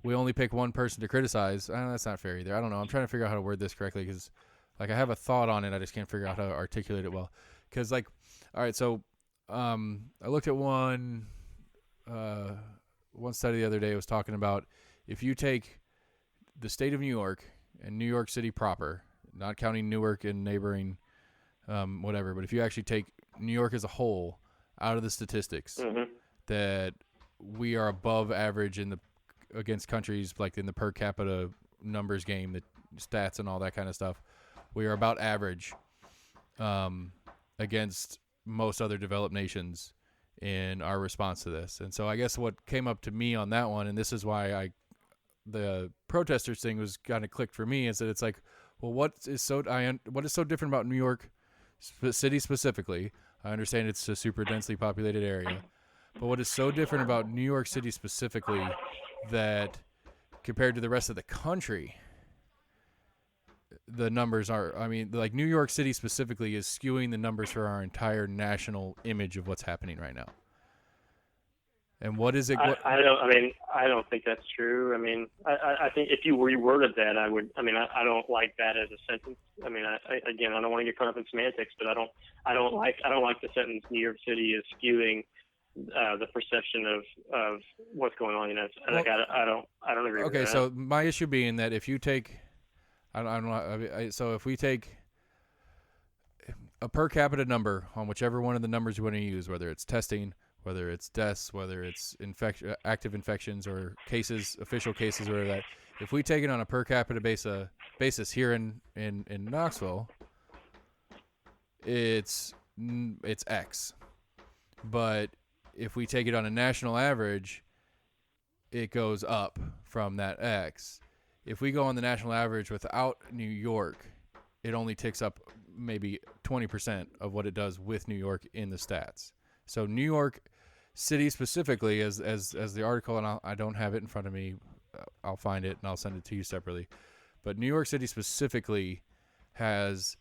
we only pick one person to criticize. That's not fair either. I don't know. I'm trying to figure out how to word this correctly, because like I have a thought on it, I just can't figure out how to articulate it well. Because like, all right, so I looked at one study the other day. It was talking about if you take the state of New York and New York City proper, not counting Newark and neighboring whatever, but if you actually take New York as a whole out of the statistics, that we are above average against countries like in the per capita numbers game, the stats and all that kind of stuff. We are about average against most other developed nations in our response to this. And so I guess what came up to me on that one, and this is why the protesters thing was kind of clicked for me, is that it's like, well, what is so different about New York City specifically? I understand it's a super densely populated area, but what is so different about New York City specifically that compared to the rest of the country, the numbers are, I mean, like New York City specifically is skewing the numbers for our entire national image of what's happening right now. And what is it? I don't think that's true. I mean, I think if you reworded that, I would. I mean, I don't like that as a sentence. I mean, I don't want to get caught up in semantics, but I don't like the sentence "New York City is skewing the perception of what's going on." You know, I don't agree with that. Okay, so my issue being that if you take, so if we take a per capita number on whichever one of the numbers you want to use, whether it's testing, whether it's deaths, whether it's active infections or cases, official cases, or whatever that, if we take it on a per capita basis here in Knoxville, it's X. But if we take it on a national average, it goes up from that X. If we go on the national average without New York, it only ticks up maybe 20% of what it does with New York in the stats. So New York City specifically, as the article, and I don't have it in front of me, I'll find it and I'll send it to you separately. But New York City specifically has,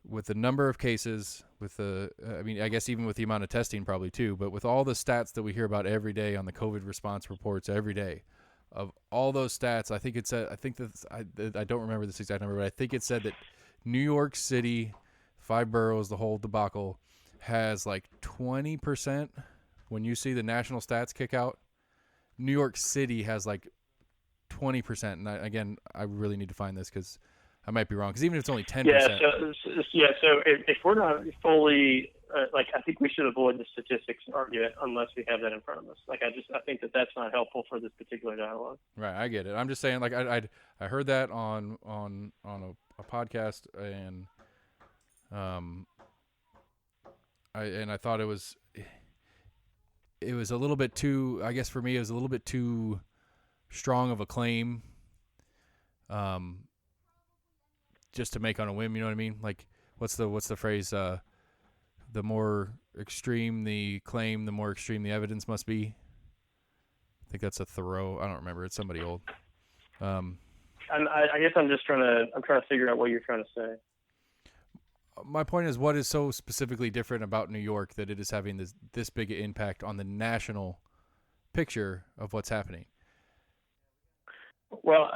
with the number of cases, with I guess even with the amount of testing probably too, but with all the stats that we hear about every day on the COVID response reports every day, of all those stats, I think it said, I don't remember this exact number, but I think it said that New York City, 5 boroughs, the whole debacle, has like 20%. When you see the national stats kick out, New York City has like 20%. And I really need to find this because I might be wrong. Because even if it's only 10%. So if we're not fully, I think we should avoid the statistics argument unless we have that in front of us. I think that's not helpful for this particular dialogue. Right, I get it. I'm just saying, I heard that on a podcast, and I thought it was a little bit too, I guess for me, it was a little bit too strong of a claim, just to make on a whim. You know what I mean? Like, what's the phrase? The more extreme the claim, the more extreme the evidence must be. I think that's a Thoreau. I don't remember. It's somebody old. I guess I'm trying to figure out what you're trying to say. My point is, what is so specifically different about New York that it is having this big an impact on the national picture of what's happening? Well,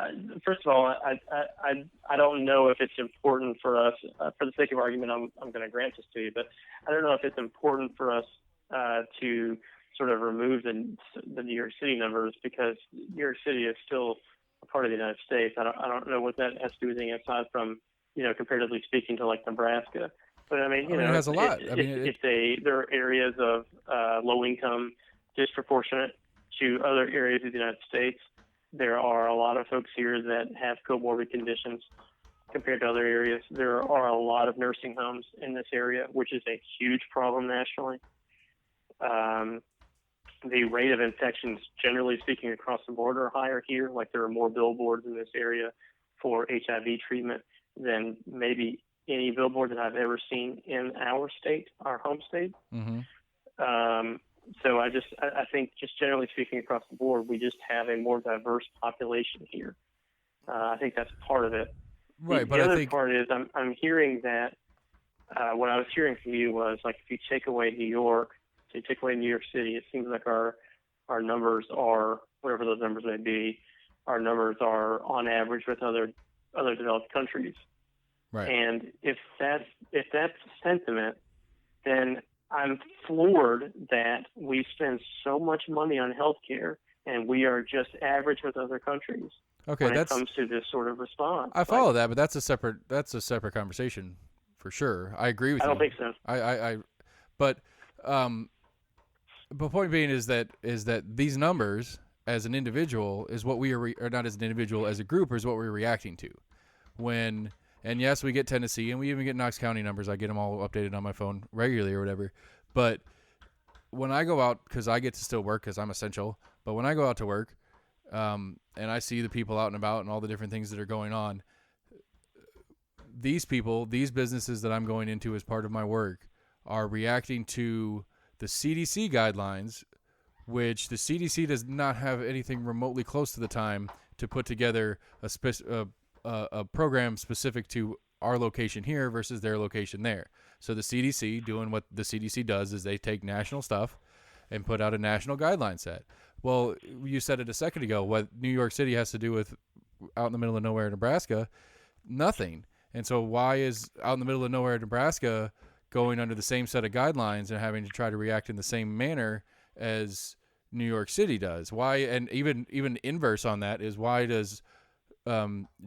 first of all, I don't know if it's important for us. For the sake of argument, I'm going to grant this to you, but I don't know if it's important for us to sort of remove the New York City numbers, because New York City is still a part of the United States. I don't know what that has to do with anything aside from, comparatively speaking to like Nebraska. But I mean, it has a lot. There are areas of low income disproportionate to other areas of the United States. There are a lot of folks here that have comorbid conditions compared to other areas. There are a lot of nursing homes in this area, which is a huge problem nationally. The rate of infections, generally speaking, across the board are higher here. Like, there are more billboards in this area for HIV treatment than maybe any billboard that I've ever seen in our state, our home state. Mm-hmm. So I think just generally speaking across the board, we just have a more diverse population here. I think that's part of it. Right, the other part is I'm hearing that what I was hearing from you was, like, if you take away New York, so you take away New York City, it seems like our numbers are, whatever those numbers may be, our numbers are on average with other developed countries. Right. And if that's sentiment, then I'm floored that we spend so much money on healthcare and we are just average with other countries. Okay, when it comes to this sort of response. I follow that, but that's a separate conversation for sure. I agree with you. I don't think so. But the point being is that these numbers as an individual is what we are, or not as an individual, as a group, is what we're reacting to. And yes, we get Tennessee, and we even get Knox County numbers. I get them all updated on my phone regularly or whatever. But when I go out, because I get to still work because I'm essential, but when I go out to work and I see the people out and about and all the different things that are going on, these people, these businesses that I'm going into as part of my work, are reacting to the CDC guidelines, which the CDC does not have anything remotely close to the time to put together a program specific to our location here versus their location there. So the CDC, doing what the CDC does, is they take national stuff and put out a national guideline set. Well, you said it a second ago, what New York City has to do with out in the middle of nowhere, Nebraska? Nothing. And so why is out in the middle of nowhere, Nebraska, going under the same set of guidelines and having to try to react in the same manner as New York City does? Why? And even inverse on that is, why does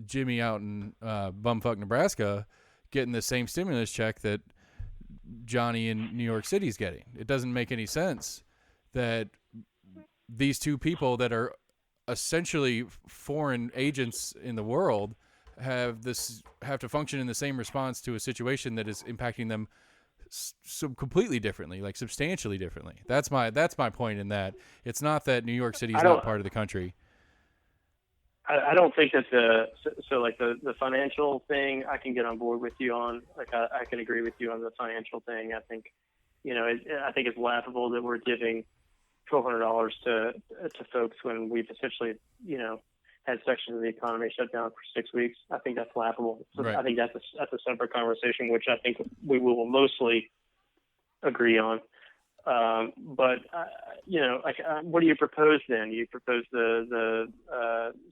Jimmy out in bumfuck Nebraska getting the same stimulus check that Johnny in New York City is getting? It doesn't make any sense that these two people that are essentially foreign agents in the world have to function in the same response to a situation that is impacting them so completely differently, like substantially differently. That's my point in that. It's not that New York City is not part of the country. I don't think that the financial thing I can get on board with you on. Like, I can agree with you on the financial thing. I think, I think it's laughable that we're giving $1,200 to folks when we've essentially, had sections of the economy shut down for 6 weeks. I think that's laughable. So right. I think that's a separate conversation, which I think we will mostly agree on. But what do you propose then? You propose the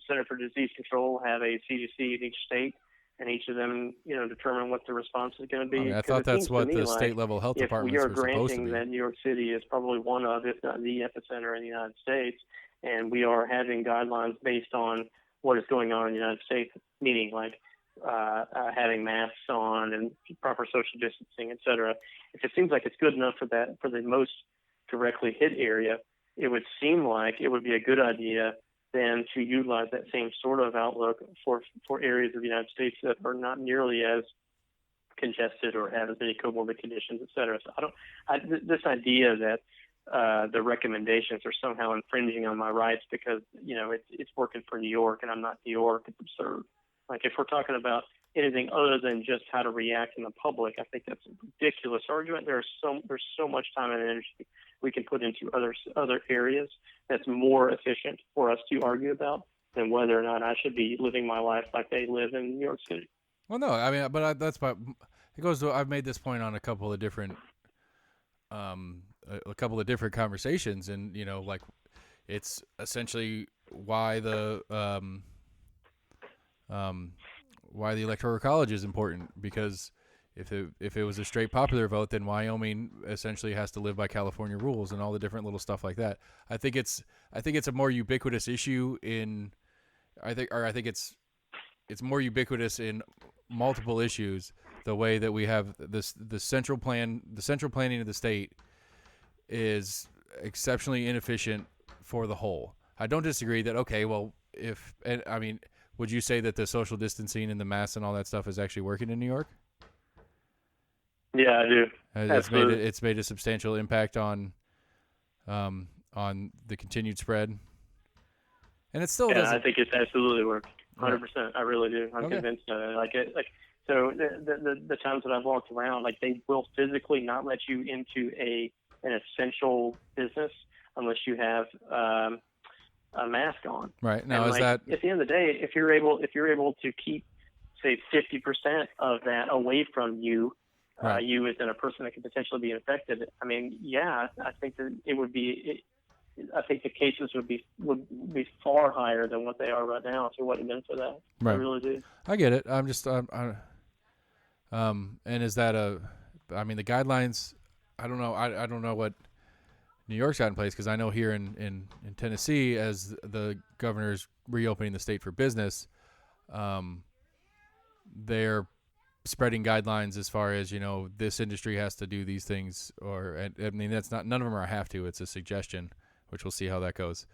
Center for Disease Control have a CDC in each state, and each of them, determine what the response is going to be. I thought that's what the state level health departments were supposed to be. If we are granting that New York City is probably one of, if not the epicenter in the United States, and we are having guidelines based on what is going on in the United States, meaning like having masks on and proper social distancing, et cetera. If it seems like it's good enough for the most directly hit area, it would seem like it would be a good idea then to utilize that same sort of outlook for areas of the United States that are not nearly as congested or have as many comorbid conditions, et cetera. So this idea that the recommendations are somehow infringing on my rights because, it's working for New York and I'm not New York, it's absurd. Like, if we're talking about anything other than just how to react in the public. I think that's a ridiculous argument. There's so much time and energy we can put into other areas that's more efficient for us to argue about than whether or not I should be living my life like they live in New York City. Well, no, I mean, but that's why it goes to. I've made this point on a couple of different conversations, and like it's essentially why the electoral college is important, because if it was a straight popular vote, then Wyoming essentially has to live by California rules and all the different little stuff like that. I think it's a more ubiquitous issue I think it's more ubiquitous in multiple issues. The way that we have the central planning of the state is exceptionally inefficient for the whole. I don't disagree that, okay, well, would you say that the social distancing and the masks and all that stuff is actually working in New York? Yeah, I do. It's made a substantial impact on the continued spread, and it still doesn't. I think it's absolutely worked. 100%. I really do. I'm convinced of it. So the times that I've walked around, like, they will physically not let you into an essential business unless you have a mask on. Right. Now, and, is that at the end of the day, if you're able to keep, say, 50% of that away from you, right, you as in a person that could potentially be infected, I mean, yeah, I think that it would be. I think the cases would be far higher than what they are right now if it wasn't been for that. Right. I really do. I get it. I'm just and is that the guidelines? I don't know. I don't know what New York's got in place, because I know here in Tennessee, as the governor's reopening the state for business, they're spreading guidelines as far as, this industry has to do these things, or that's not, none of them are a have to. It's a suggestion, which we'll see how that goes.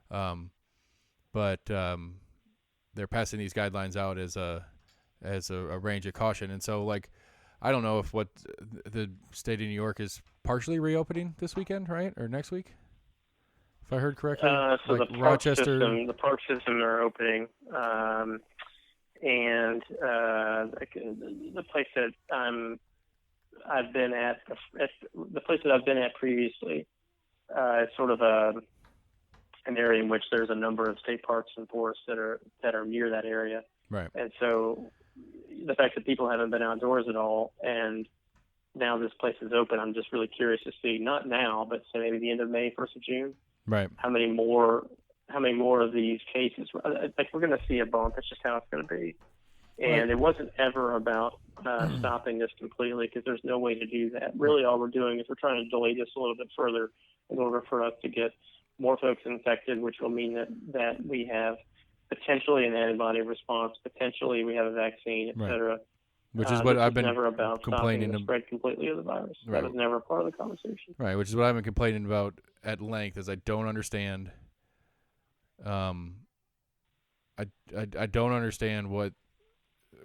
But they're passing these guidelines out as a range of caution. And so, like, I don't know if what the state of New York is partially reopening this weekend, right? Or next week, if I heard correctly. So like the Rochester, park system are opening. And the place that I've been at previously, it's sort of an area in which there's a number of state parks and forests that are near that area. right? And so the fact that people haven't been outdoors at all, and now this place is open, I'm just really curious to see, not now, but say maybe the end of May, 1st of June, Right. how many more of these cases. Like, we're going to see a bump. That's just how it's going to be. And It wasn't ever about stopping this completely, because there's no way to do that. Really, all we're doing is we're trying to delay this a little bit further in order for us to get more folks infected, which will mean that we have potentially an antibody response, potentially we have a vaccine, et cetera. Which is what I've been never about complaining stopping the spread completely of the virus. Right. That was never part of the conversation. Right, which is what I've been complaining about at length, is I don't understand. I don't understand what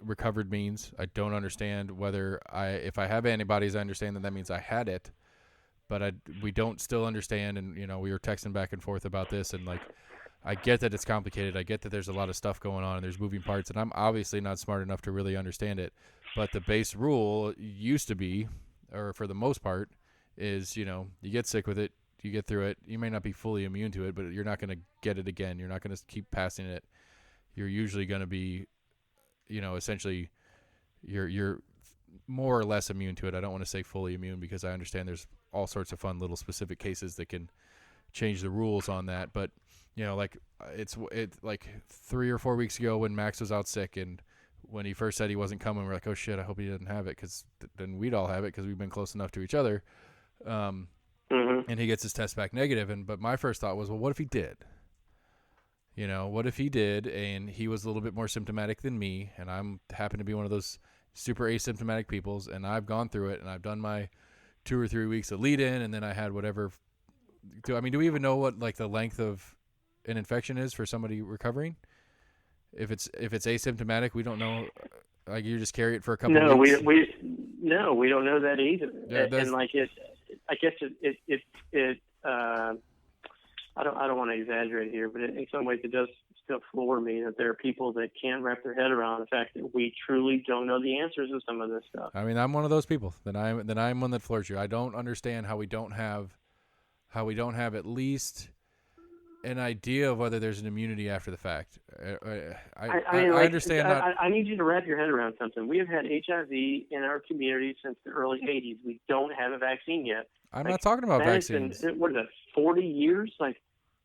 recovered means. I don't understand whether if I have antibodies, I understand that means I had it, but we don't still understand. And we were texting back and forth about this, and like, I get that it's complicated. I get that there's a lot of stuff going on and there's moving parts, and I'm obviously not smart enough to really understand it. But the base rule used to be, or for the most part, is you get sick with it, you get through it. You may not be fully immune to it, but you're not going to get it again. You're not going to keep passing it. You're usually going to be, essentially, you're more or less immune to it. I don't want to say fully immune, because I understand there's all sorts of fun little specific cases that can change the rules on that. But like it's like 3 or 4 weeks ago when Max was out sick, and when he first said he wasn't coming, we're like, oh shit, I hope he doesn't have it, because then we'd all have it, because we've been close enough to each other. And he gets his test back negative, but my first thought was, well, what if he did? What if he did, and he was a little bit more symptomatic than me, and I'm happen to be one of those super asymptomatic peoples, and I've gone through it, and I've done my 2 or 3 weeks of lead in, and then I had whatever. Do we even know what, like, the length of an infection is for somebody recovering? If it's asymptomatic, we don't know. Like, you just carry it for a couple of weeks. We don't know that either. Yeah, and like I guess it I don't want to exaggerate here, but in some ways it does to floor me that there are people that can't wrap their head around the fact that we truly don't know the answers to some of this stuff. I mean, I'm one of those people. I'm one that floors you. I don't understand how we don't have at least an idea of whether there's an immunity after the fact. I understand that. I need you to wrap your head around something. We have had HIV in our community since the early 80s. We don't have a vaccine yet. I'm not talking about vaccines. What is it, 40 years? Like,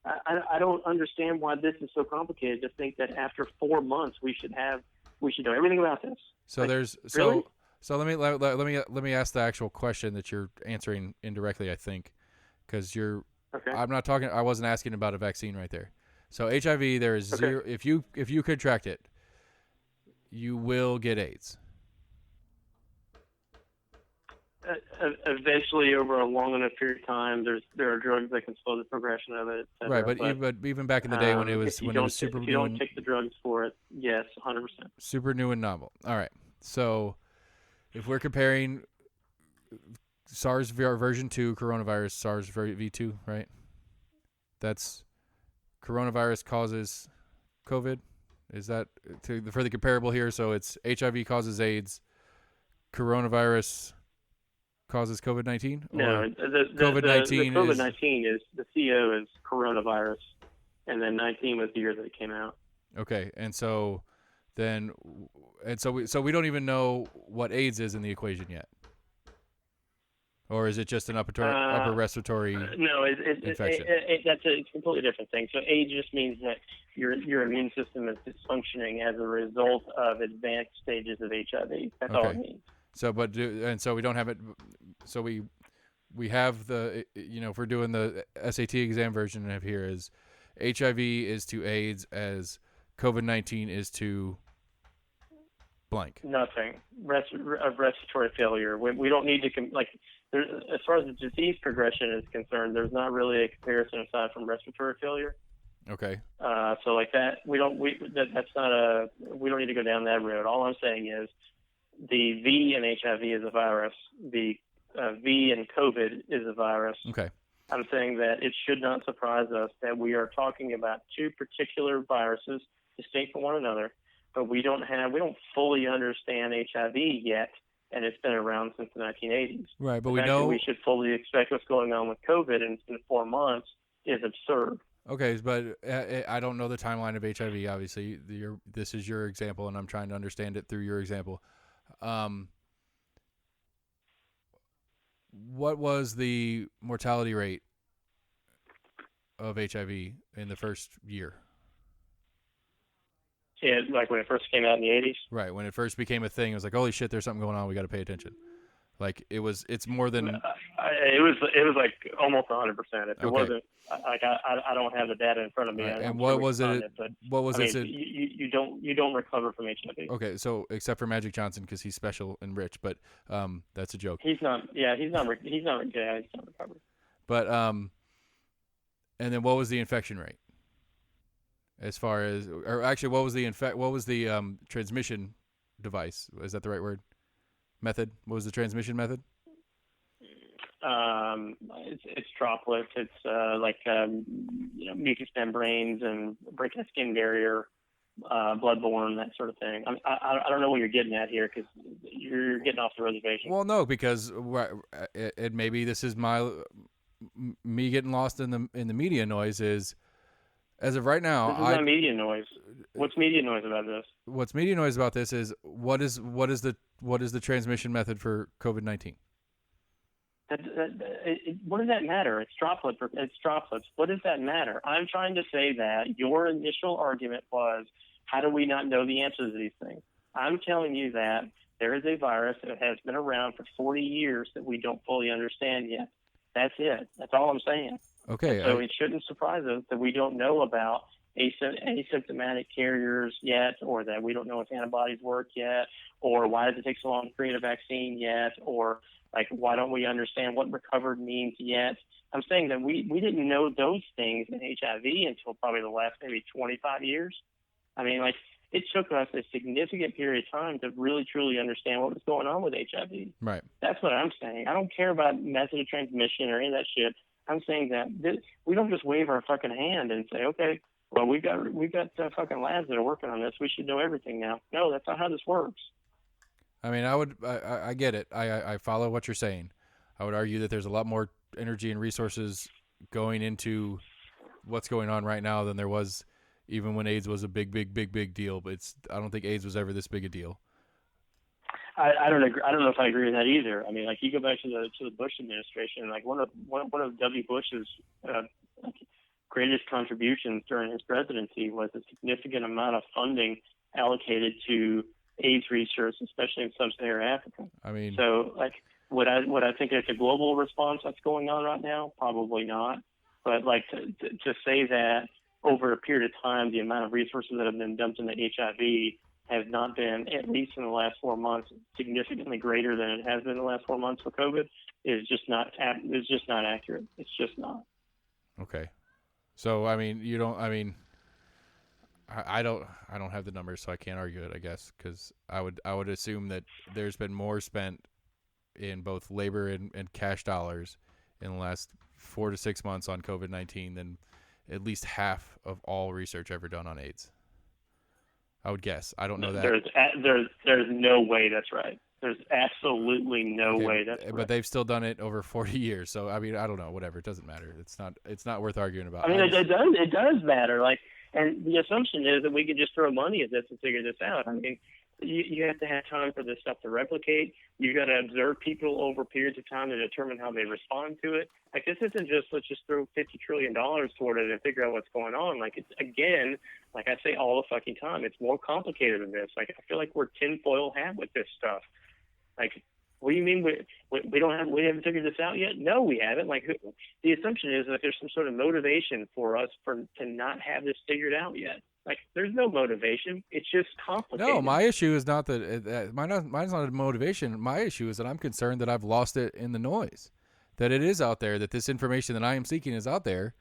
I don't understand why this is so complicated to think that after 4 months we should know everything about this. So like, there's really? so let me ask the actual question that you're answering indirectly, I think, because you're. Okay. I wasn't asking about a vaccine right there. So HIV, there is zero. If you contract it, you will get AIDS. Eventually, over a long enough period of time, there are drugs that can slow the progression of it. Right, but even back in the day when it was super if new, you don't take the drugs for it, yes, 100%. Super new and novel. All right, so if we're comparing SARS version 2 coronavirus, SARS V2, right? That's coronavirus causes COVID. Is that for the comparable here? So it's HIV causes AIDS, coronavirus causes COVID-19? No, COVID-19 COVID-19 is the CO is coronavirus, and then 19 was the year that it came out. Okay, so we don't even know what AIDS is in the equation yet. Or is it just an upper respiratory infection? That's a completely different thing. So AIDS just means that your immune system is dysfunctioning as a result of advanced stages of HIV. That's all it means. So, so we don't have it. So we have the, if we're doing the SAT exam version of here is HIV is to AIDS as COVID-19 is to blank. Nothing. Respiratory failure. We don't need to as far as the disease progression is concerned, there's not really a comparison aside from respiratory failure. Okay. So like that, we don't need to go down that road. All I'm saying is the V in HIV is a virus. The V in COVID is a virus. Okay. I'm saying that it should not surprise us that we are talking about two particular viruses distinct from one another, but we don't fully understand HIV yet. And it's been around since the 1980s. Right, but the we fact know that we should fully expect what's going on with COVID, and it's been 4 months, is absurd. Okay, but I don't know the timeline of HIV. Obviously, this is your example, and I'm trying to understand it through your example. What was the mortality rate of HIV in the first year? Yeah, like when it first came out in the 80s? Right, when it first became a thing, it was like, holy shit, there's something going on, we got to pay attention. Like, it's more than... It was like almost 100%. If it wasn't, like, I don't have the data in front of me. Right. And what was it? What was it? You don't recover from HIV. Okay, so except for Magic Johnson because he's special and rich, but that's a joke. He's not recovered. But and then what was the infection rate? As far as, or actually, what was the transmission device? Is that the right word? Method? What was the transmission method? It's droplets. It's mucous membranes and breaking the skin barrier, bloodborne, that sort of thing. I don't know what you're getting at here because you're getting off the reservation. Well, no, because maybe this is me getting lost in the media noise is. As of right now, this is not media noise. What's media noise about this? What's media noise about this is what is the transmission method for COVID-19? What does that matter? It's droplets. What does that matter? I'm trying to say that your initial argument was, how do we not know the answers to these things? I'm telling you that there is a virus that has been around for 40 years that we don't fully understand yet. That's it. That's all I'm saying. Okay. So it shouldn't surprise us that we don't know about asymptomatic carriers yet, or that we don't know if antibodies work yet, or why does it take so long to create a vaccine yet, or like why don't we understand what recovered means yet. I'm saying that we didn't know those things in HIV until probably the last maybe 25 years. I mean, like, it took us a significant period of time to really, truly understand what was going on with HIV. Right. That's what I'm saying. I don't care about method of transmission or any of that shit. I'm saying that we don't just wave our fucking hand and say, okay, well, we've got fucking labs that are working on this. We should know everything now. No, that's not how this works. I mean, I get it. I follow what you're saying. I would argue that there's a lot more energy and resources going into what's going on right now than there was even when AIDS was a big deal. But I don't think AIDS was ever this big a deal. I don't agree. I don't know if I agree with that either. I mean, like you go back to the Bush administration, like one of W. Bush's greatest contributions during his presidency was a significant amount of funding allocated to AIDS research, especially in sub-Saharan Africa. I mean, so like would I think it's a global response that's going on right now? Probably not. But like to say that over a period of time, the amount of resources that have been dumped into HIV have not been, at least in the last 4 months, significantly greater than it has been in the last 4 months for COVID is just not accurate. It's just not. Okay. So, I mean, I don't have the numbers, so I can't argue it, I guess, because I would assume that there's been more spent in both labor and cash dollars in the last 4 to 6 months on COVID-19 than at least half of all research ever done on AIDS. I would guess. I don't know that. There's no way that's right. There's absolutely no way that's right. But they've still done it over 40 years. So I mean, I don't know. Whatever. It doesn't matter. It's not worth arguing about. I mean, it does matter. Like, and the assumption is that we could just throw money at this and figure this out. I mean, you have to have time for this stuff to replicate. You got to observe people over periods of time to determine how they respond to it. Like, this isn't just let's just throw $50 trillion toward it and figure out what's going on. Like, it's again, like I say all the fucking time, it's more complicated than this. Like, I feel like we're tinfoil hat with this stuff. Like, what do you mean we haven't figured this out yet? No, we haven't. Like, the assumption is that there's some sort of motivation for us to not have this figured out yet. Like, there's no motivation. It's just complicated. No, my issue is not that mine's not a motivation. My issue is that I'm concerned that I've lost it in the noise, that it is out there, that this information that I am seeking is out there,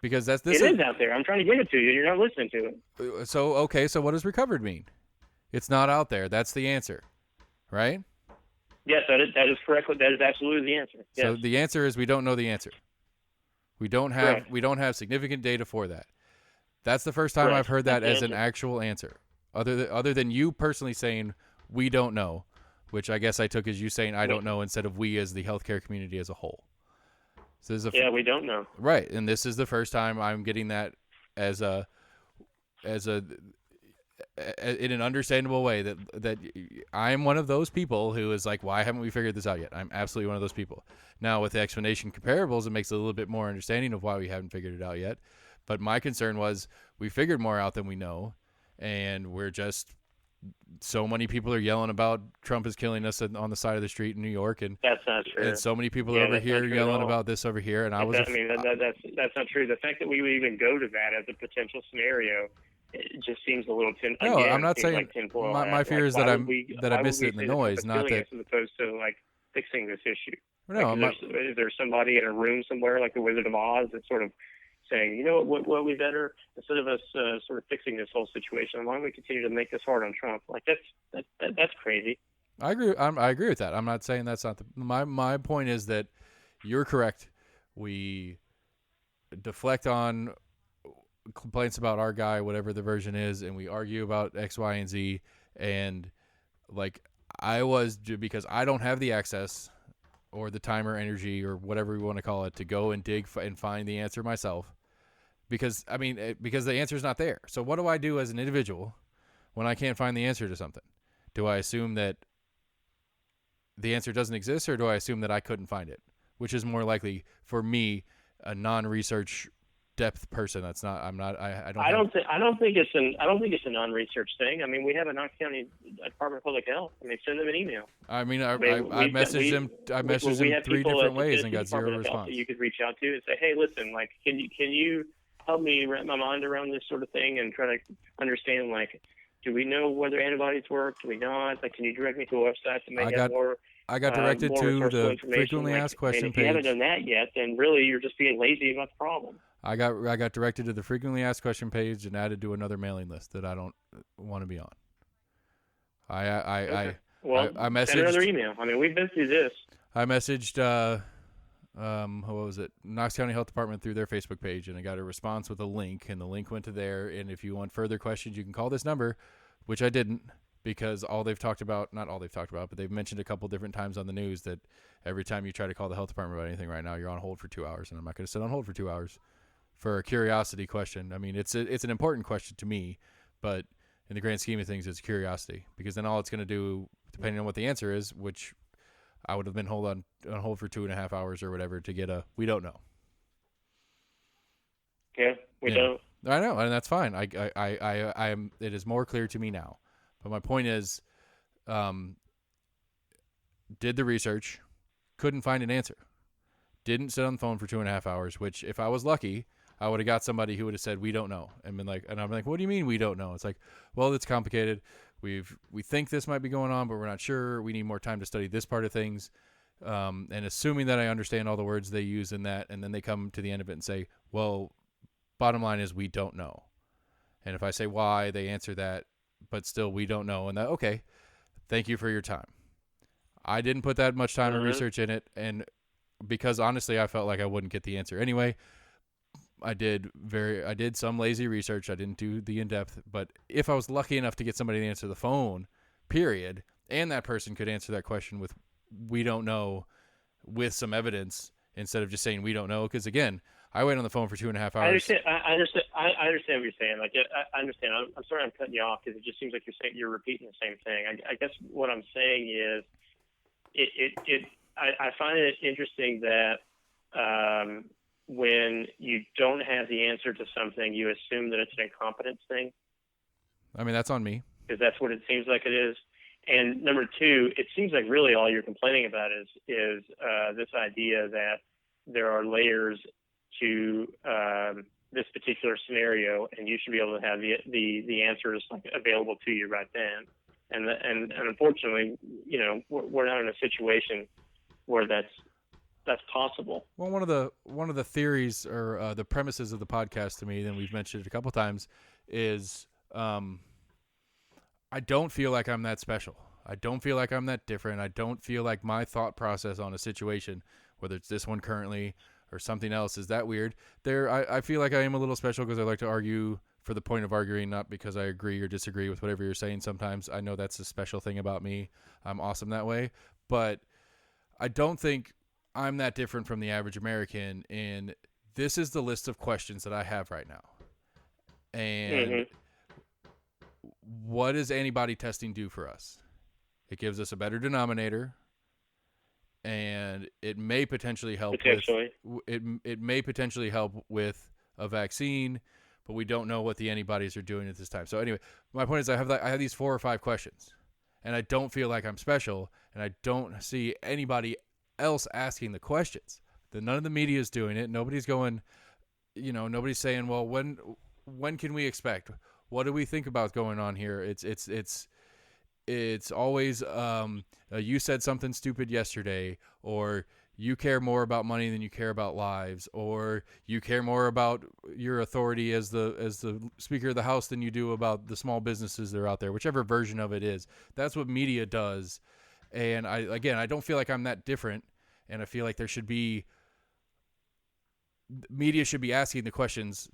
because it is out there. I'm trying to give it to you. You're not listening to it. So, okay, so what does recovered mean? It's not out there. That's the answer, right? Yes, that is correct. That is absolutely the answer. Yes. So the answer is we don't know the answer. We don't have significant data for that. That's the first time I've heard that as an actual answer, other than you personally saying we don't know, which I guess I took as you saying I don't know instead of we as the healthcare community as a whole. So we don't know. Right, and this is the first time I'm getting that as a in an understandable way that I'm one of those people who is like, why haven't we figured this out yet? I'm absolutely one of those people. Now with the explanation comparables, it makes it a little bit more understanding of why we haven't figured it out yet. But my concern was we figured more out than we know, and we're just so many people are yelling about Trump is killing us on the side of the street in New York, and that's not true. And so many people are over here yelling about this over here, and that's not true. The fact that we would even go to that as a potential scenario, it just seems a little tin. No, again, I'm not saying. Like my fear is that I missed it in the noise, not that. As opposed to like fixing this issue. No, like, is there somebody in a room somewhere like the Wizard of Oz that's sort of saying, you know what we better, instead of us sort of fixing this whole situation, why don't we continue to make this hard on Trump? Like that's crazy. I agree. I agree with that. I'm not saying that's not my point is that you're correct. We deflect on complaints about our guy, whatever the version is, and we argue about X, Y, and Z. And like because I don't have the access or the time or energy or whatever we want to call it to go and dig and find the answer myself. Because the answer is not there. So what do I do as an individual when I can't find the answer to something? Do I assume that the answer doesn't exist, or do I assume that I couldn't find it? Which is more likely for me, a non-research depth person. That's not. I'm not. I don't think it's a non-research thing. I mean, we have a Knox County Department of Public Health. I mean, send them an email. I messaged them. I messaged them 3 different ways and got 0 response. That you could reach out to and say, hey, listen, like, can you help me wrap my mind around this sort of thing and try to understand, like, do we know whether antibodies work? Do we not? Like, can you direct me to a website that may have more? I got directed to the frequently asked question page. If you haven't done that yet, then really you're just being lazy about the problem. I got directed to the frequently asked question page and added to another mailing list that I don't want to be on. I messaged. Send another email. I mean, we've been through this. I messaged what was it? Knox County Health Department through their Facebook page, and I got a response with a link, and the link went to there. And if you want further questions, you can call this number, which I didn't, because all they've talked about, not all they've talked about, but they've mentioned a couple different times on the news that every time you try to call the health department about anything right now, you're on hold for 2 hours, and I'm not going to sit on hold for 2 hours for a curiosity question. I mean, it's an important question to me, but in the grand scheme of things, it's curiosity, because then all it's going to do, depending on what the answer is, which I would have been on hold for 2.5 hours or whatever to get we don't know. Yeah, we don't. I know, and that's fine. I am. It is more clear to me now. But my point is, did the research, couldn't find an answer. Didn't sit on the phone for 2.5 hours, which if I was lucky, I would have got somebody who would have said, we don't know. And been like, and I'm like, what do you mean we don't know? It's like, well, it's complicated. We think this might be going on, but we're not sure. We need more time to study this part of things. And assuming that I understand all the words they use in that, and then they come to the end of it and say, well, bottom line is we don't know. And if I say why, they answer that, but still we don't know. And that, okay, thank you for your time. I didn't put that much time and research in it, and because honestly I felt like I wouldn't get the answer anyway. I did some lazy research. I didn't do the in-depth, but if I was lucky enough to get somebody to answer the phone, period, and that person could answer that question with we don't know with some evidence instead of just saying we don't know, because again, I wait on the phone for 2.5 hours. I understand what you're saying. Like, I understand. I'm sorry I'm cutting you off, because it just seems like you're repeating the same thing. I guess what I'm saying is, I find it interesting that when you don't have the answer to something, you assume that it's an incompetence thing. I mean, that's on me. Because that's what it seems like it is. And number two, it seems like really all you're complaining about is this idea that there are layers to this particular scenario, and you should be able to have the answers like available to you right then. And unfortunately, we're not in a situation where that's possible. Well, one of the theories or the premises of the podcast to me, and we've mentioned it a couple times, is I don't feel like I'm that special. I don't feel like I'm that different. I don't feel like my thought process on a situation, whether it's this one currently or something else, is that weird. I feel like I am a little special because I like to argue for the point of arguing, not because I agree or disagree with whatever you're saying. Sometimes I know that's a special thing about me. I'm awesome that way. But I don't think I'm that different from the average American, and this is the list of questions that I have right now. And what does antibody testing do for us? It gives us a better denominator, and it may potentially help. It may potentially help with a vaccine, but we don't know what the antibodies are doing at this time. So anyway, my point is I have these 4 or 5 questions, and I don't feel like I'm special, and I don't see anybody else asking the questions. None of the media is doing it. Nobody's going, nobody's saying, well, when can we expect? What do we think about going on here? It's always you said something stupid yesterday, or you care more about money than you care about lives, or you care more about your authority as the Speaker of the House than you do about the small businesses that are out there. Whichever version of it is, that's what media does. And I don't feel like I'm that different, and I feel like media should be asking the questions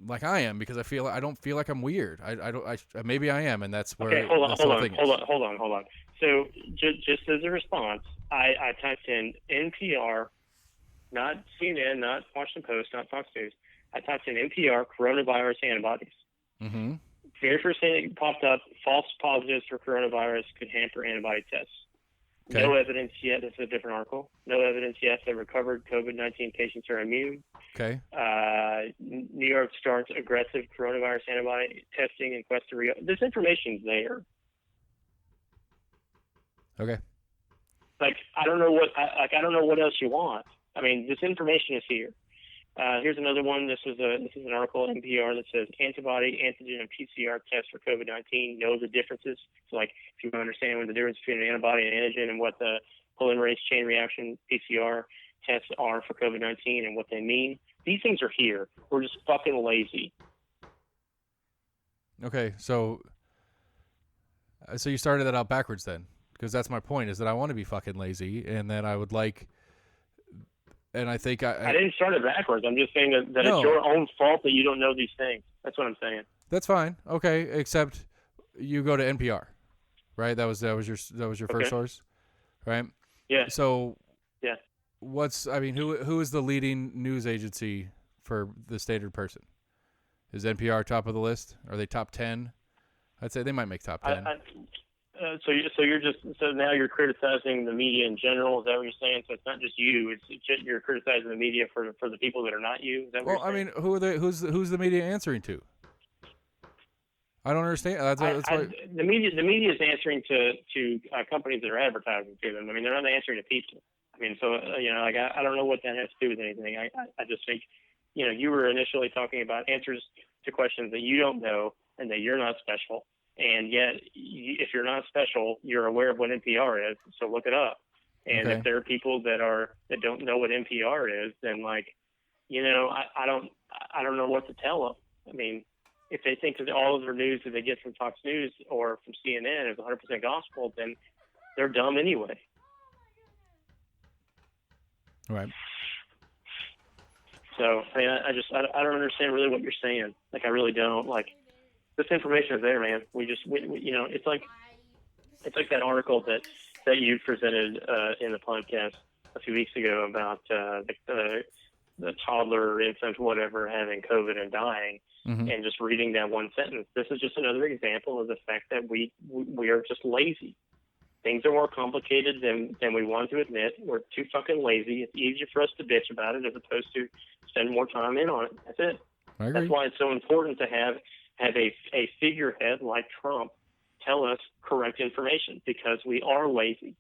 like I am, because I don't feel like I'm weird. Maybe I am, and that's where. Okay, hold on. So just as a response, I typed in NPR, not CNN, not Washington Post, not Fox News. I typed in NPR coronavirus antibodies. Mm-hmm. Very first thing that popped up: false positives for coronavirus could hamper antibody tests. Okay. No evidence yet. This is a different article. No evidence yet that recovered COVID-19 patients are immune. Okay. New York starts aggressive coronavirus antibody testing in quest to reopen. This information's there. Okay. I don't know what else you want. I mean, this information is here. Here's another one. This is an article in NPR that says antibody, antigen, and PCR tests for COVID-19. Know the differences. So, if you want to understand what the difference between an antibody and antigen and what the polymerase chain reaction PCR tests are for COVID-19 and what they mean, these things are here. We're just fucking lazy. Okay, so you started that out backwards then, because that's my point, is that I want to be fucking lazy, and that I would like And I think I didn't start it backwards. I'm just saying that No. it's your own fault that you don't know these things. That's what I'm saying. That's fine. Okay, except you go to NPR, right? That was your first source, right? Yeah. So Yeah. who is the leading news agency for the standard person? Is NPR top of the list? Are they top 10? I'd say they might make top 10. So now you're criticizing the media in general. Is that what you're saying? So it's not just you. It's just you're criticizing the media for the people that are not you. Is that what you're saying? Who are they? Who's the media answering to? I don't understand. The media is answering to companies that are advertising to them. I mean, they're not answering to people. I mean, so I don't know what that has to do with anything. I just think, you were initially talking about answers to questions that you don't know and that you're not special. And yet, if you're not special, you're aware of what NPR is. So look it up. And Okay. if there are people that don't know what NPR is, then I don't know what to tell them. I mean, if they think that all of their news that they get from Fox News or from CNN is 100% gospel, then they're dumb anyway. Right. So I mean, I don't understand really what you're saying. Like, I really don't. Like, this information is there, man. We it's like that article that you presented in the podcast a few weeks ago about the toddler or infant, whatever, having COVID and dying, and just reading that one sentence. This is just another example of the fact that we are just lazy. Things are more complicated than we want to admit. We're too fucking lazy. It's easier for us to bitch about it as opposed to spend more time in on it. That's it. I agree. That's why it's so important to have a figurehead like Trump tell us correct information, because we are lazy.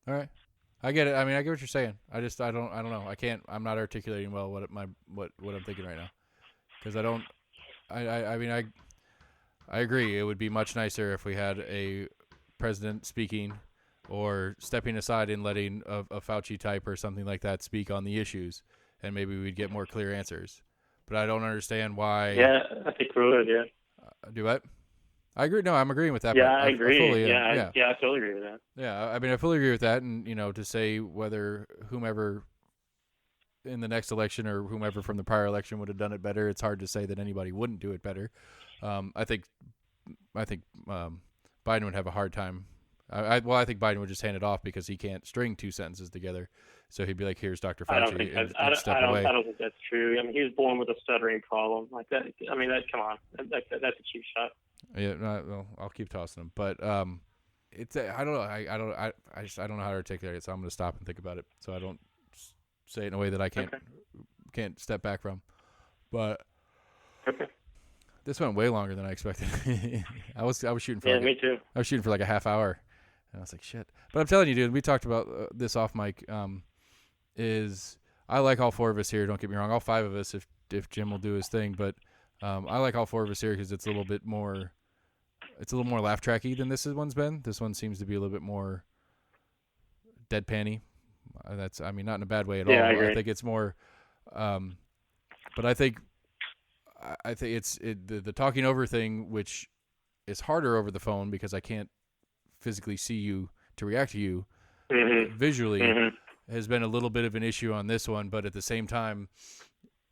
All right. I get it. I mean, I get what you're saying. I don't know. I'm not articulating well what I'm thinking right now. Because I agree. It would be much nicer if we had a president speaking or stepping aside and letting a Fauci type or something like that speak on the issues, and maybe we'd get more clear answers. But I don't understand why. Yeah, I think we would. Yeah. Do what? I agree. No, I'm agreeing with that. Yeah, I agree. I totally agree with that. Yeah, I mean, I fully agree with that. And, to say whether whomever in the next election or whomever from the prior election would have done it better, it's hard to say that anybody wouldn't do it better. I think Biden would have a hard time. I think Biden would just hand it off because he can't string two sentences together. So he'd be like, "Here's Dr. Fauci." I don't think that's true. I mean, he was born with a stuttering problem like that. I mean, come on, that's a cheap shot. Yeah, well, I'll keep tossing them, but it's I don't know. I don't know how to articulate it, so I'm going to stop and think about it, so I don't say it in a way that I can't step back from. But this went way longer than I expected. I was shooting for me too. I was shooting for like a half hour, and I was like, shit. But I'm telling you, dude, we talked about this off mic. Is I like all four of us here. Don't get me wrong, all five of us if Jim will do his thing, but I like all four of us here because it's a little more laugh tracky than this one's been. This one seems to be a little bit more deadpan-y. I mean, not in a bad way at all. I agree. I think it's more, but I think it's the talking over thing, which is harder over the phone because I can't physically see you to react to you visually, has been a little bit of an issue on this one. But at the same time,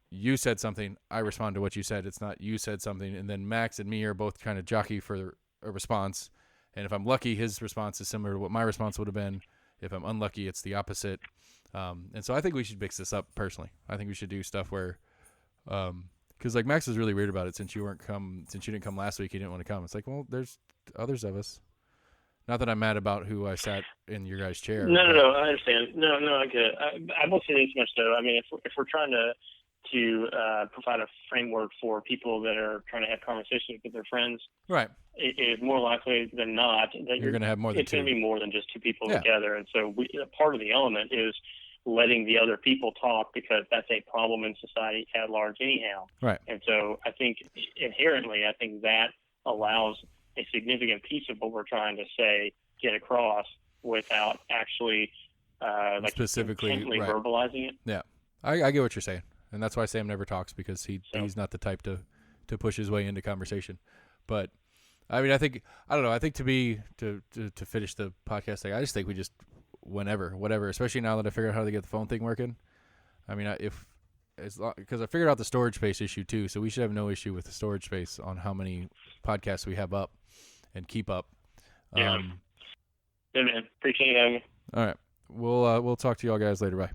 you said something, I respond to what you said. It's not you said something, and then Max and me are both kind of jockey for a response. And if I'm lucky, his response is similar to what my response would have been. If I'm unlucky, it's the opposite. And so I think we should mix this up personally. I think we should do stuff where, because like Max was really weird about it since you didn't come last week, you didn't want to come. It's like, well, there's others of us. Not that I'm mad about who I sat in your guys' chair. No, I understand. No, I get it. I won't say this much though. I mean, if we're trying to provide a framework for people that are trying to have conversations with their friends, right? It is more likely than not that you're going to have more than it's two. It's going to be more than just two people together, and so part of the element is letting the other people talk, because that's a problem in society at large anyhow. Right. And so I think inherently, that allows a significant piece of what we're trying to say get across without actually specifically intently verbalizing it. Yeah, I get what you're saying. And that's why Sam never talks, because he's not the type to push his way into conversation. But I mean, I think to finish the podcast thing, I just think whenever, whatever. Especially now that I figured out how to get the phone thing working. I mean, because I figured out the storage space issue too, so we should have no issue with the storage space on how many podcasts we have up and keep up. Yeah. Good man. Appreciate you having me. All right. We'll talk to y'all guys later. Bye.